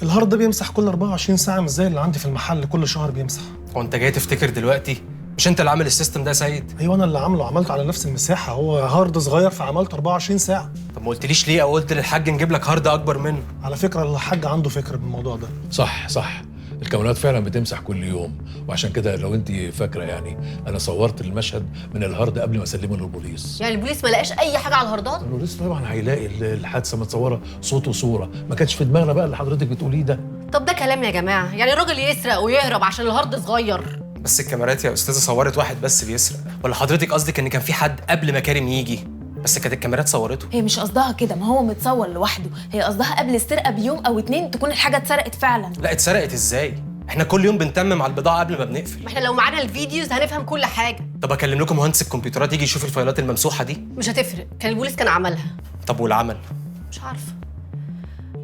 الهارد ده بيمسح كل 24 ساعه، مش زي اللي عندي في المحل كل شهر بيمسح. هو انت جاي تفتكر دلوقتي؟ مش انت اللي عامل السيستم ده يا سيد؟ ايوه انا اللي عملته على نفس المساحه، هو هارد صغير فعملته 24 ساعه. طب ما قلتليش ليه، او قلت للحاج نجيب لك هارد اكبر منه؟ على فكره الحاج عنده فكره بالموضوع ده. صح، الكاميرات فعلا بتمسح كل يوم، وعشان كده لو انت فاكره يعني انا صورت المشهد من الهارد قبل ما اسلمه للبوليس. يعني البوليس ما لقاش اي حاجه على الهاردات؟ البوليس طبعا هيلاقي الحادثه متصوره صوت وصوره، ما كانش في دماغنا بقى اللي حضرتك بتقوليه ده. طب ده كلام يا جماعه؟ يعني الراجل يسرق ويهرب عشان الهارد صغير؟ بس الكاميرات يا استاذه صورت واحد بس بيسرق، ولا حضرتك قصدك ان كان في حد قبل ما كارم يجي بس كانت الكاميرات صورته؟ هي مش قصدها كده، ما هو متصور لوحده، هي قصدها قبل السرقه بيوم او 2 تكون الحاجه اتسرقت فعلا. لا اتسرقت ازاي؟ احنا كل يوم بنتمم على البضاعه قبل ما بنقفل. ما احنا لو معانا الفيديوز هنفهم كل حاجه. طب اكلم لكم مهندس الكمبيوترات يجي يشوف الفايلات الممسوحه دي؟ مش هتفرق، كان البوليس كان عملها. طب والعمل؟ مش عارفه.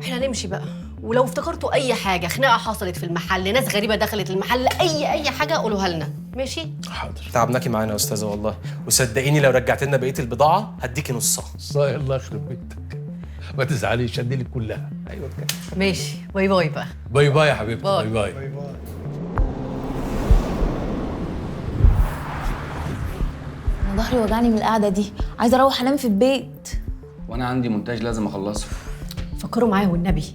احنا نمشي بقى، ولو افتكرتوا اي حاجه، خناقه حصلت في المحل، ناس غريبه دخلت المحل، اي حاجه قولوها لنا، ماشي؟ حاضر. تعبناكي معانا يا استاذه والله، وصدقيني لو رجعت لنا بقيه البضاعه هديكي نصها. الله يخرب بيتك، ما تزعليش، هديلك كلها. ايوه كده. ماشي، باي باي بقى. باي باي يا حبيبتي، باي. باي باي. انا ظهري وجعني من القعده دي، عايزه اروح انام في البيت. وانا عندي مونتاج لازم اخلصه. فكروا معايا والنبي،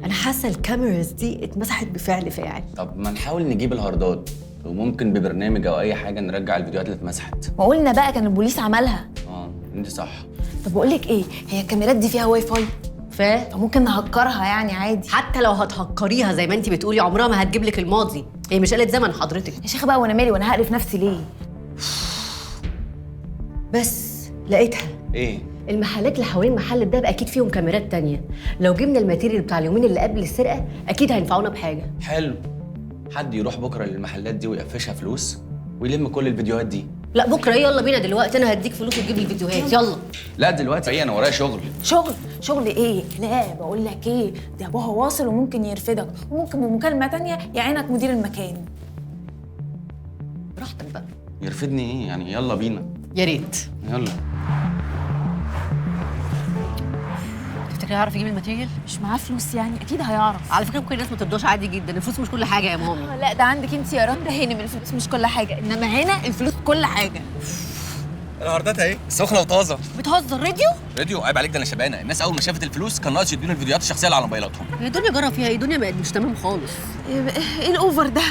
انا حاسه الكاميراز دي اتمسحت بفعل فاعل. طب ما نحاول نجيب الهاردات، وممكن ببرنامج او اي حاجه نرجع الفيديوهات اللي اتمسحت. ما قلنا بقى كان البوليس عملها. انت صح. طب بقول لك ايه، هي الكاميرات دي فيها واي فاي، فممكن نهكرها يعني عادي. حتى لو هتهكريها زي ما انت بتقولي عمرها ما هتجيب لك الماضي، هي مش آلة زمن حضرتك. يا شيخه بقى وانا مالي، وانا هقرف نفسي ليه؟ بس لقيتها. ايه؟ المحلات اللي حوالين محل الدهب اكيد فيهم كاميرات تانية. لو جبنا الماتيريال بتاع اليومين اللي قبل السرقه اكيد هينفعونا بحاجه. حلو. حد يروح بكره للمحلات دي ويقفشها فلوس ويلم كل الفيديوهات دي. لا بكره ايه، يلا بينا دلوقتي، انا هديك فلوس وتجيب لي الفيديوهات. يلا. لا دلوقتي ايه، انا ورايا شغل. شغل ايه؟ لا بقول لك ايه، ده ابوها واصل وممكن يرفدك، وممكن بمكالمه تانية يعينك مدير المكان. براحتك بقى. يرفدني ايه يعني؟ يلا بينا. يا ريت. يلا. تفتكري هيعرف يجيب الماتيريال؟ مش معاه فلوس يعني، اكيد هيعرف. على فكره ممكن الناس ما ترضاش عادي جدا، الفلوس مش كل حاجه يا مامي. لا ده عندك انت يا رندا، هنا الفلوس مش كل حاجه، انما هنا الفلوس كل حاجه. الهاردات اهي سخنه وطازه. بتهزر؟ راديو عيب عليك، ده انا شبانه. الناس اول ما شافت الفلوس كان ناقص يدوني الفيديوهات الشخصيه اللي على موبايلاتهم. هي الدنيا جرى فيها ايه؟ الدنيا بقت مش تمام خالص. ايه الاوفر ده؟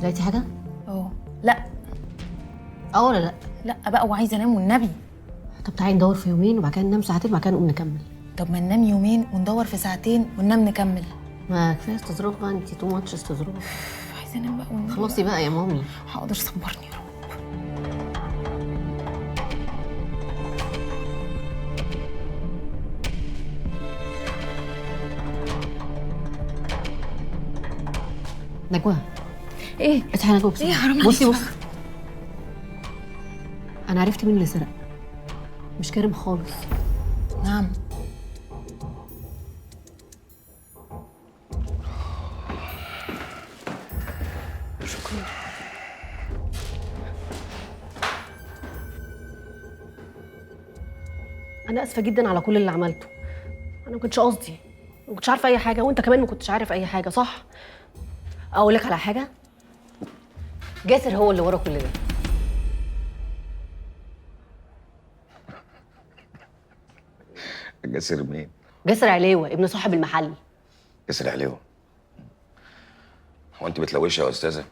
لقيتي حاجه؟ لا. ولا لا؟ لا بقى، وعايزه انام والنبي. طب تعالي ندور في يومين وبعد كده ننام ساعتين وبعد كده نقوم نكمل. طب ما ننام يومين وندور في ساعتين وننام نكمل. ما كفايه استظراف بقى، انت تو ماتش استظراف. عايزه انام بقى والنبي. خلصي بقى يا مامي. حاضر، صبرني يا رب. نجوى. ايه؟ اصحي يا نجوى بسرعه. ايه حرام عليك بصي بقى. بصي، انا عرفت مين اللي سرق. مش كريم خالص. نعم. شكرا. انا اسفه جدا على كل اللي عملته. انا ما كنتش قصدي، ما كنتش عارفه اي حاجه، وانت كمان ما كنتش عارف اي حاجه، صح؟ اقول لك على حاجه، جاسر هو اللي ورا كل ده. جاسر مين؟ جاسر عليوه، ابن صاحب المحل. جاسر عليوه. هو انت بتلوشي يا استاذه؟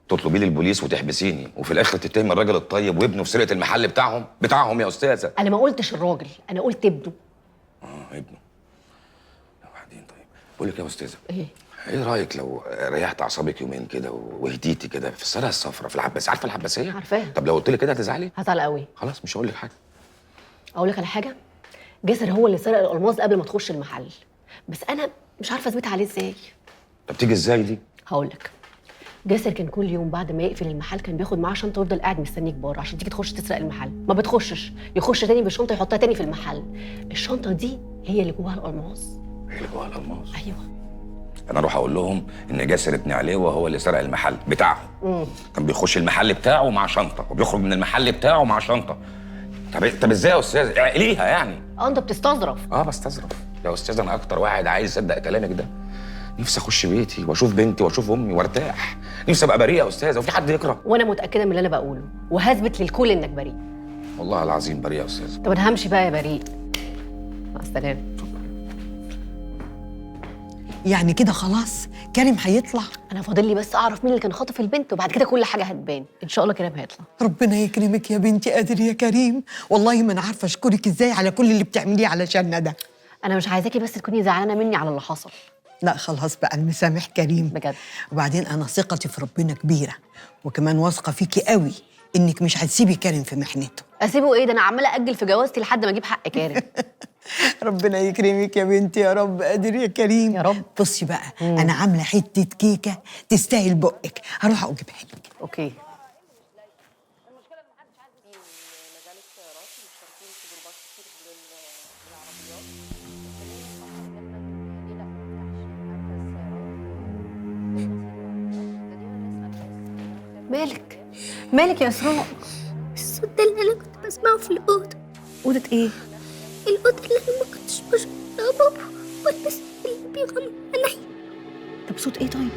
تطلبي لي البوليس وتحبسيني وفي الاخر تتهم الراجل الطيب وابنه في سرقه المحل بتاعهم يا استاذه. انا ما قلتش الراجل، انا قلت ابنه. ابنه. وبعدين طيب، بقول لك يا استاذه، ايه رايك لو ريحت اعصابك يومين كده وهديتي كده في السرايا الصفراء في العباسيه؟ عارفه العباسيه؟ عارفاها. طب لو قلت لك كده هتزعلي؟ هزعل قوي. خلاص مش هقول لك حاجه. اقول لك على حاجه، جاسر هو اللي سرق الالماس قبل ما تخش المحل، بس انا مش عارفه اثبت عليه ازاي. طب تيجي ازاي دي؟ هقول لك. جاسر كان كل يوم بعد ما يقفل المحل كان بياخد معاه شنطه ويفضل قاعد مستنيك بره عشان تيجي تخش تسرق المحل، ما بتخشش، يخش تاني بالشنطه يحطها تاني في المحل. الشنطه دي هي اللي جواها الالماس. هي اللي جواها الالماس؟ ايوه. انا اروح اقول لهم ان جاسر ابن عليوه هو اللي سرق المحل بتاعهم. كان بيخش المحل بتاعه مع شنطه وبيخرج من المحل بتاعه مع شنطه. طب ازاي يا استاذ؟ اعقليها يعني. انت بتستظرف. بستظرف يا استاذ. انا اكتر واحد عايز اصدق كلامك ده. نفسي اخش بيتي واشوف بنتي واشوف امي وارتاح. نفسي ابقى بريء يا استاذ، وفي حد يكره؟ وانا متاكده من اللي انا بقوله وهثبت للكل انك بريء. والله العظيم بريء يا استاذ. طب انا همشي بقى يا بريء. مع السلامه. يعني كده خلاص كريم هيطلع؟ انا فاضل لي بس اعرف مين اللي كان خاطف البنت وبعد كده كل حاجه هتبان ان شاء الله. كريم هيطلع. ربنا يكرمك يا بنتي، قادر يا كريم. والله ما انا عارفه اشكرك ازاي على كل اللي بتعمليه علشاننا ده. انا مش عايزاكي بس تكوني زعلانه مني على اللي حصل. لا خلاص بقى، المسامح كريم بجد. وبعدين انا ثقتي في ربنا كبيره، وكمان واثقه فيكي قوي انك مش هتسيبي كريم في محنته. اسيبه ايه؟ ده انا عماله اجل في جوازتي لحد ما اجيب حق كريم. ربنا يكرمك يا بنتي يا رب، قادر يا كريم يا رب. بصي بقى، انا عامله حته كيكه تستاهل بقك، هروح اجيبها لك. اوكي. مالك يا اسراء؟ الصوت ده اللي انا كنت بسمعه في الاوضه. اوضه ايه؟ الاوضه اللي انا ما كنتش بشوف فيها بابا والبس اللي بيغمى عيني. طب صوت ايه طيب؟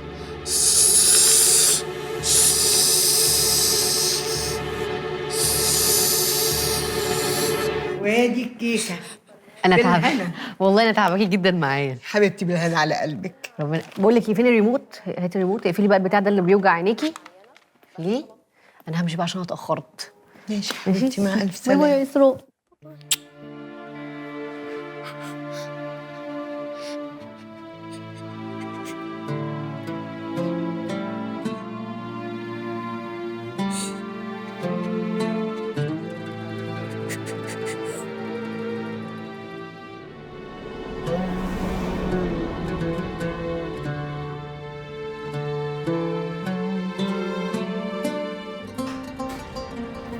وادي الكيكه. انا بالهنا. تعبانه والله، انا تعباكي جدا معايا حبيبتي، بالهنا على قلبك. ربنا. بقول لك فين الريموت؟ هاتي الريموت، اقفلي بقى البتاع ده اللي بيوجع عينيكي. ليه؟ انا همشي بقى عشان انا اتاخرت. ماشي حبيبتي، مع الف باي باي سلامه. يا اسراء.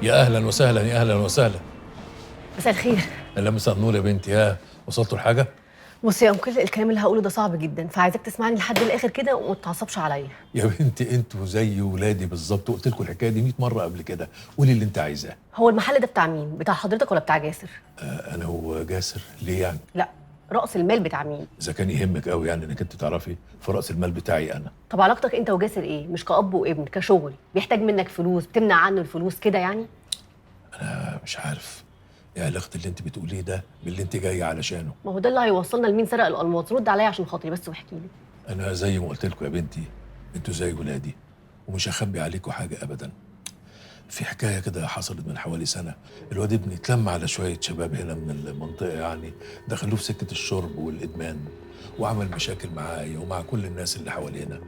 يا اهلا وسهلا، يا اهلا وسهلا. مساء الخير. لا مساء النور يا بنتي. ها وصلتوا لحاجه؟ بص يا انكل، الكلام اللي هقوله ده صعب جدا، فعايزاك تسمعني لحد الاخر كده وما تتعصبش عليا. يا بنتي انتوا زي ولادي بالظبط، قلت لكم الحكايه دي 100 مره قبل كده. قولي اللي انت عايزاه. هو المحل ده بتاع مين؟ بتاع حضرتك ولا بتاع جاسر؟ انا وجاسر. ليه يعني؟ لا، رأس المال بتاع مين؟ اذا كان يهمك قوي يعني انك انت تعرفي في راس المال بتاعي انا. طب علاقتك انت وجاسر ايه؟ مش كأب وابن، كشغل بيحتاج منك فلوس بتمنع عنه الفلوس كده يعني؟ انا مش عارف ايه علاقه اللي انت بتقوليه ده باللي انت جايه علشانه. ما هو ده اللي هيوصلنا لمين سرق الألماس. رد عليا عشان خاطري بس واحكي لي. انا زي ما قلت لكم يا بنتي، انتوا زي ولادي ومش هخبي عليكم حاجه ابدا. في حكايه كده حصلت من حوالي سنه. الواد ابني اتلم على شويه شباب هنا من المنطقه، يعني دخلوه في سكه الشرب والادمان، وعمل مشاكل معايا ومع كل الناس اللي حوالينا.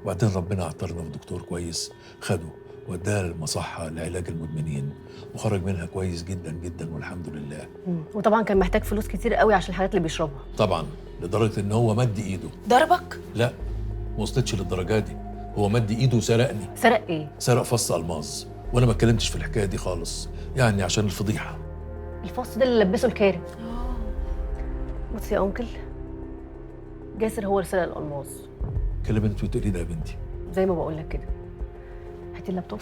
وبعدين ربنا عطرنا في دكتور كويس، خده وداه المصحه لعلاج المدمنين، وخرج منها كويس جدا جدا والحمد لله. وطبعا كان محتاج فلوس كتير قوي عشان الحاجات اللي بيشربها. طبعا لدرجه ان هو مد ايده. ضربك؟ لا ما وصلتش للدرجه دي، هو مد ايده وسرقني. سرق ايه؟ سرق فص الماظ، وانا ما اتكلمتش في الحكايه دي خالص، يعني عشان الفضيحه. الفص ده اللي لبسه الكارم. بص يا انكل، جاسر هو اللي سرق الألماس. كلام انت بتقولي ده يا بنتي؟ زي ما بقول لك كده. هاتي اللابتوب.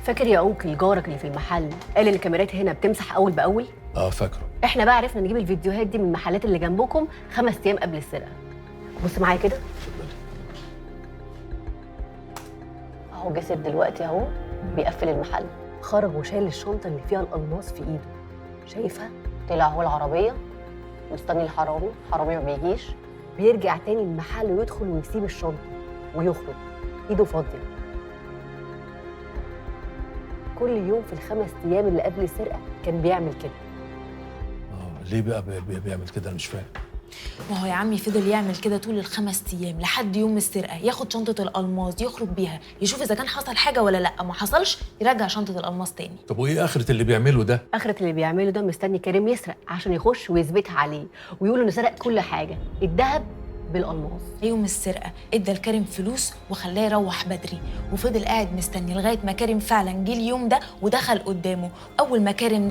فاكر يا انكل جارك اللي في المحل قال ان الكاميرات هنا بتمسح اول باول؟ فاكره. احنا بقى عرفنا نجيب الفيديوهات دي من المحلات اللي جنبكم 5 ايام قبل السرقه. بص معايا كده. اهو جاسر دلوقتي اهو بيقفل المحل، خرج وشايل الشنطه اللي فيها الألماس في ايده. شايفها؟ طلع هو العربيه مستني الحرامي ما بيجيش، بيرجع تاني المحل ويدخل ويسيب الشنطه ويخرج ايده فاضيه. كل يوم في ال5 ايام اللي قبل السرقه كان بيعمل كده. ليه بقى بيعمل كده؟ انا مش فاهم. ما هو يا عمي فضل يعمل كده طول ال5 ايام لحد يوم السرقه، ياخد شنطه الألماس يخرج بيها، يشوف اذا كان حصل حاجه ولا لا، ما حصلش يرجع شنطه الألماس تاني. طب وايه اخره اللي بيعمله ده؟ اخره اللي بيعمله ده مستني كريم يسرق عشان يخش ويثبتها عليه ويقول انه سرق كل حاجه، الذهب بالألماس. يوم السرقه ادى لكريم فلوس وخلاه يروح بدري، وفضل قاعد مستني لغايه ما كريم فعلا جه اليوم ده ودخل قدامه. اول ما كريم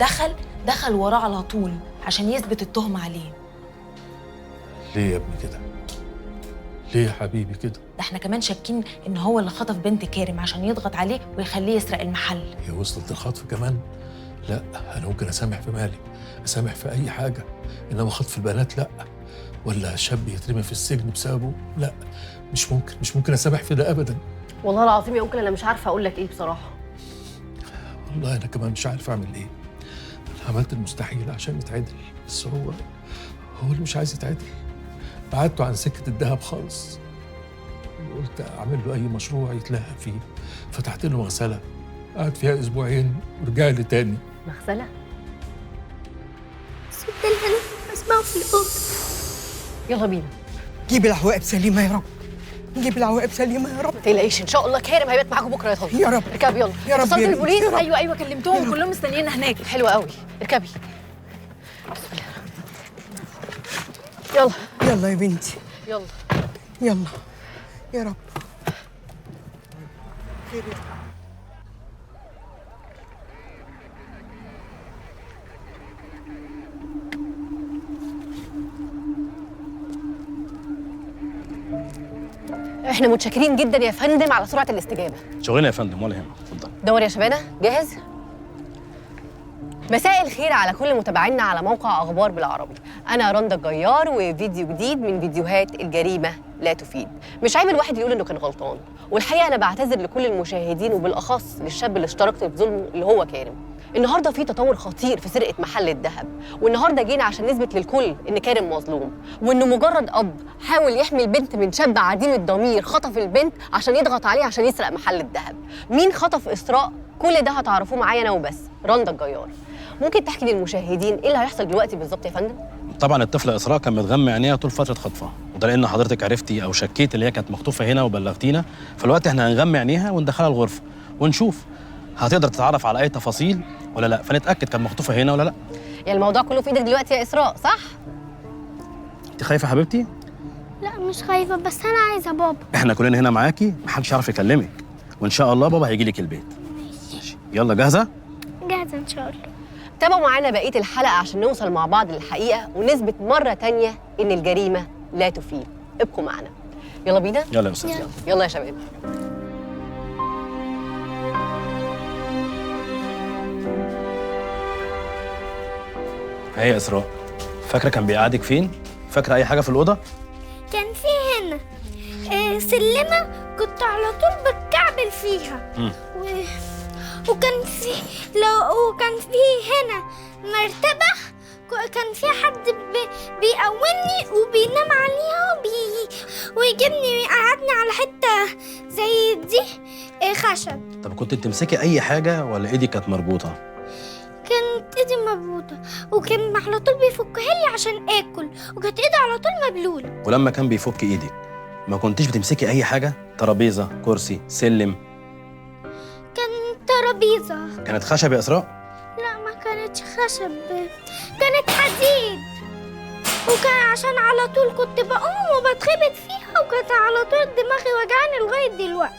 دخل وراه على طول عشان يثبت التهمه عليه. ليه يا ابني كده؟ ليه يا حبيبي كده؟ ده احنا كمان شاكين ان هو اللي خطف بنت كريم عشان يضغط عليه ويخليه يسرق المحل. هي وصلت الخطف كمان؟ لا انا ممكن اسامح في مالي، اسامح في اي حاجه، انما خطف البنات لا، ولا شاب يترمي في السجن بسببه لا، مش ممكن اسامح في ده ابدا. والله العظيم يا انكل انا مش عارفه اقول لك ايه بصراحه. والله انا كمان مش عارف اعمل ايه. انا عملت المستحيل عشان يتعدل، بس هو اللي مش عايز يتعدل. بعدته عن سكه الذهب خالص، قلت اعمل له اي مشروع يتلهى فيه. فتحت له مغسله قعد فيها 2 أسبوع ورجع لي تاني. مغسله؟ الصوت ده اللي انا بسمعه في الاوضه. يلا بينا. جيب العواقب سليمه يا رب، جيب العواقب سليمه يا رب. ما تقلقيش ان شاء الله كريم هيبات معاكم بكره يا طبيعي. يا رب. اركبي يلا. يا رب اتصلت يا بالبوليس؟ رب. ايوه كلمتهم كلهم مستنيين هناك. حلوه قوي. اركبي. يلا يلا يا بنتي يلا يلا يا رب. خير يا رب. احنا متشكرين جدا يا فندم على سرعه الاستجابه. شغلنا يا فندم ولا يهمك. اتفضل. دور يا شبانه. جاهز؟ مساء الخير على كل متابعينا على موقع اخبار بالعربي. انا رندا الجيار وفيديو جديد من فيديوهات الجريمه لا تفيد. مش عيب الواحد يقول انه كان غلطان، والحقيقه انا بعتذر لكل المشاهدين وبالاخص للشاب اللي اشتركت في ظلمه اللي هو كارم. النهارده في تطور خطير في سرقه محل الذهب، والنهارده جينا عشان نثبت للكل ان كارم مظلوم، وانه مجرد اب حاول يحمي البنت من شاب عديم الضمير خطف البنت عشان يضغط عليه عشان يسرق محل الذهب. مين خطف اسراء؟ كل ده هتعرفوه معايا انا وبس، رندا الجيار. ممكن تحكي للمشاهدين ايه اللي هيحصل دلوقتي بالظبط يا فندم؟ طبعا الطفله اسراء كان متغمى عينيها طول فتره خطفها، وده لان حضرتك عرفتي او شكيت اللي هي كانت مخطوفه هنا وبلغتينا. فالوقت احنا هنغمى عينيها وندخلها الغرفه ونشوف هتقدر تتعرف على اي تفاصيل ولا لا، فنتاكد كانت مخطوفه هنا ولا لا. يعني الموضوع كله في ايدك دلوقتي يا اسراء، صح؟ انت خايفه يا حبيبتي؟ لا مش خايفه، بس انا عايزه بابا. احنا كلنا هنا معاكي، محدش يعرف يكلمك، وان شاء الله بابا هيجي لك البيت. يلا جاهزه؟ جاهزة إن شاء الله. تابعوا معانا بقية الحلقة عشان نوصل مع بعض للحقيقة ونثبت مرة تانية إن الجريمة لا تفيد. ابقوا معنا. يلا بينا؟ يلا يا استاذ. يلا يا شباب. هي يا اسراء، فاكره كان بيقعدك فين؟ فاكره اي حاجه في الاوضه؟ كان في هنا سلمة كنت على طول بتكعبل فيها. وكان في وكان في هنا مرتبة كان في حد بيقومني وبينام عليها ويجيبني ويقعدني على حتة زي دي خشب. طب كنت بتمسكي اي حاجه ولا ايدي كانت مربوطه؟ كانت ايدي مربوطة وكان على طول بيفكها لي عشان اكل، وكانت ايدي على طول مبلولة. ولما كان بيفك ايدك ما كنتيش بتمسكي اي حاجه؟ ترابيزه، كرسي، سلم؟ كان ترابيزة. كانت خشب يا اسراء؟ لا ما كانتش خشب، كانت حديد، وكان عشان على طول كنت بقوم وبتخبط فيها وكانت على طول دماغي وجعاني لغاية دلوقتي.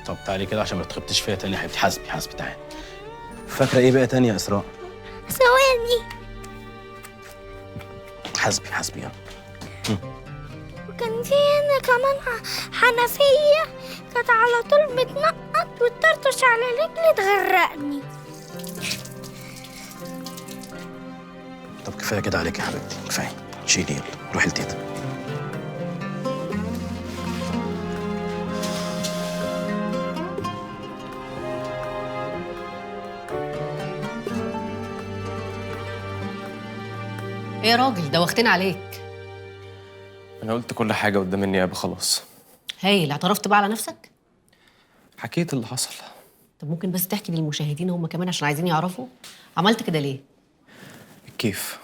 طب تعالي كده عشان ما تخبطيش فيها تاني يا حبيبتي. حاسبي تعالي. فاكره ايه بقى تاني يا اسراء؟ ثواني. حاسبي يلا. وكان في هنا كمان حنفية كانت على طول بتنقط وتطرطش على رجلي تغرقني. طب كفايه كده عليك يا حبيبتي، كفايه. شيلي يلا، روحي لتيتا. ايه يا راجل دوختنا عليك. انا قلت كل حاجه قدام النيابه خلاص. هايل. اعترفت بقى على نفسك؟ حكيت اللي حصل. طب ممكن بس تحكي للمشاهدين هم كمان عشان عايزين يعرفوا عملت كده ليه؟ الكيف.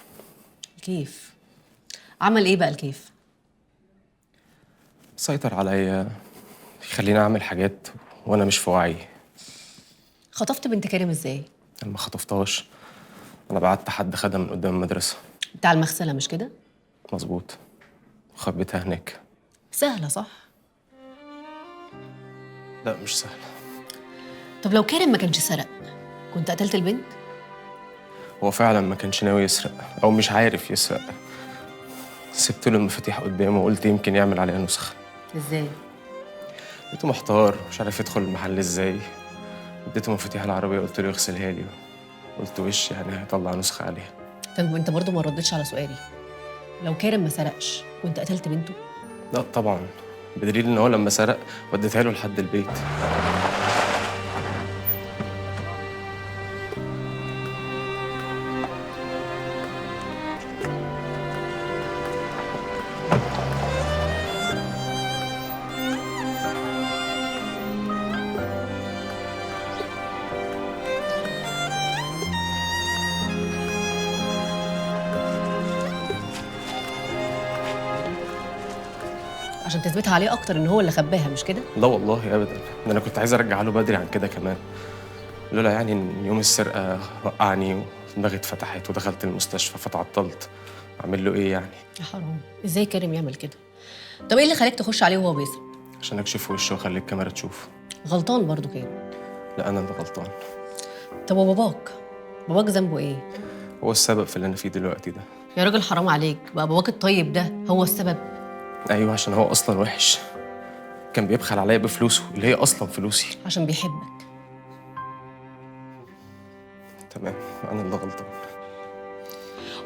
الكيف عمل ايه بقى الكيف؟ سيطر عليا، يخليني اعمل حاجات وانا مش في وعي. خطفت بنت كريم ازاي؟ انا ما خطفتهاش، انا بعت حد خدها من قدام المدرسه. بتاع المغسله مش كده؟ مظبوط، خبيتها هناك. سهله صح؟ لا مش سهله. طب لو كريم ما كانش سرق كنت قتلت البنت؟ هو فعلا ما كانش ناوي يسرق او مش عارف يسرق. سبت له المفاتيح قدامه وقلت يمكن يعمل عليها نسخه. ازاي؟ لقيته محتار مش عارف يدخل المحل ازاي. اديته مفاتيح العربيه قلت له يغسلها لي، قلت وش يعني هيطلع نسخه عليها. طب انت برضه ما ردتش على سؤالي. لو كريم ما سرقش كنت قتلت بنته؟ لا طبعا، بدليل ان هو لما سرق وديتها له لحد البيت. عشان تثبتها عليه اكتر ان هو اللي خباها مش كده؟ لا والله ابدا، ده انا كنت عايز ارجع له بدري عن كده كمان، لولا يعني ان يوم السرقه وقعني ودماغي اتفتحت ودخلت المستشفى فتعطلت. اعمل له ايه يعني؟ يا حرام، ازاي كريم يعمل كده؟ طب ايه اللي خليك تخش عليه وهو بيسرق؟ عشان اكشف وشه واخلي الكاميرا تشوف. غلطان برضه كريم. لا انا اللي غلطان. طب وباباك؟ باباك ذنبه ايه؟ هو السبب في اللي انا فيه دلوقتي ده. يا راجل حرام عليك، بقى باباك الطيب ده هو السبب؟ ايوه عشان هو اصلا وحش، كان بيبخل عليا بفلوسه اللي هي اصلا فلوسي. عشان بيحبك. تمام، انا اللي غلطان.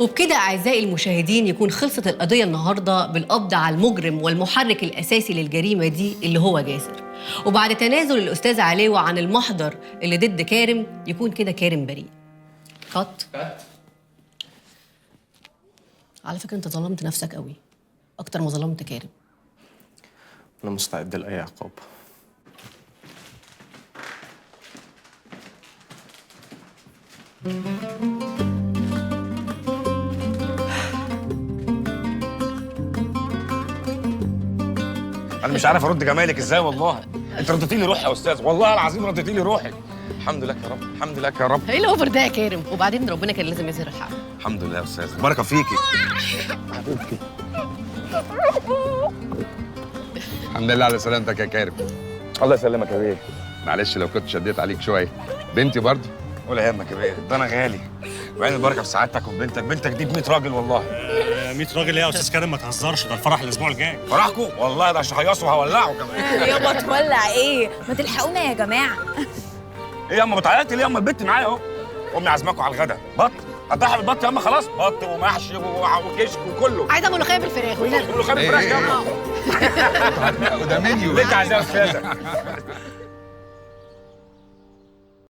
وبكده أعزائي المشاهدين يكون خلصت القضية النهاردة بالقبض على المجرم والمحرك الأساسي للجريمة دي اللي هو جاسر. وبعد تنازل الأستاذ عليوة عن المحضر اللي ضد كارم يكون كده كارم بريء. كات. على فكرة أنت ظلمت نفسك قوي أكتر ما ظلمت كارم. انا مستعد لاي عقاب. انا مش عارف ارد جمالك ازاي والله. انت رديتي لي روحي يا استاذ، والله العظيم رديتي لي روحي. الحمد لله يا رب، الحمد لله يا رب. ايه الاوفر ده يا كارم؟ وبعدين ربنا كان لازم يظهر الحق. الحمد لله يا استاذ، بركه فيكي. حبيبتي الحمد لله على سلامتك يا كارم. الله يسلمك يا بيه. معلش لو كنت شديت عليك شويه. بنتي برضه. ولا يهمك يا بيه، ده انا غالي. وعين البركه في سعادتك وبنتك، بنتك دي ب 100 راجل والله. 100 راجل ايه يا استاذ كريم؟ ما تهزرش، ده الفرح الاسبوع الجاي. فرحكم؟ والله ده هيصوا وهولعوا كمان. يابا تولع ايه؟ ما تلحقونا يا جماعه. ايه يا اما بتعيطي ليه؟ يا اما البت معايا اهو. امي عازماكم على الغدا. بط هتضحي بالبط يا اما خلاص. بط ومحشي وكشك وكله. عايزه ملوخيه بالفراخ ملوخيه بالفراخ يا اما. وده منيو. اللي انت عايزاه يا استاذه.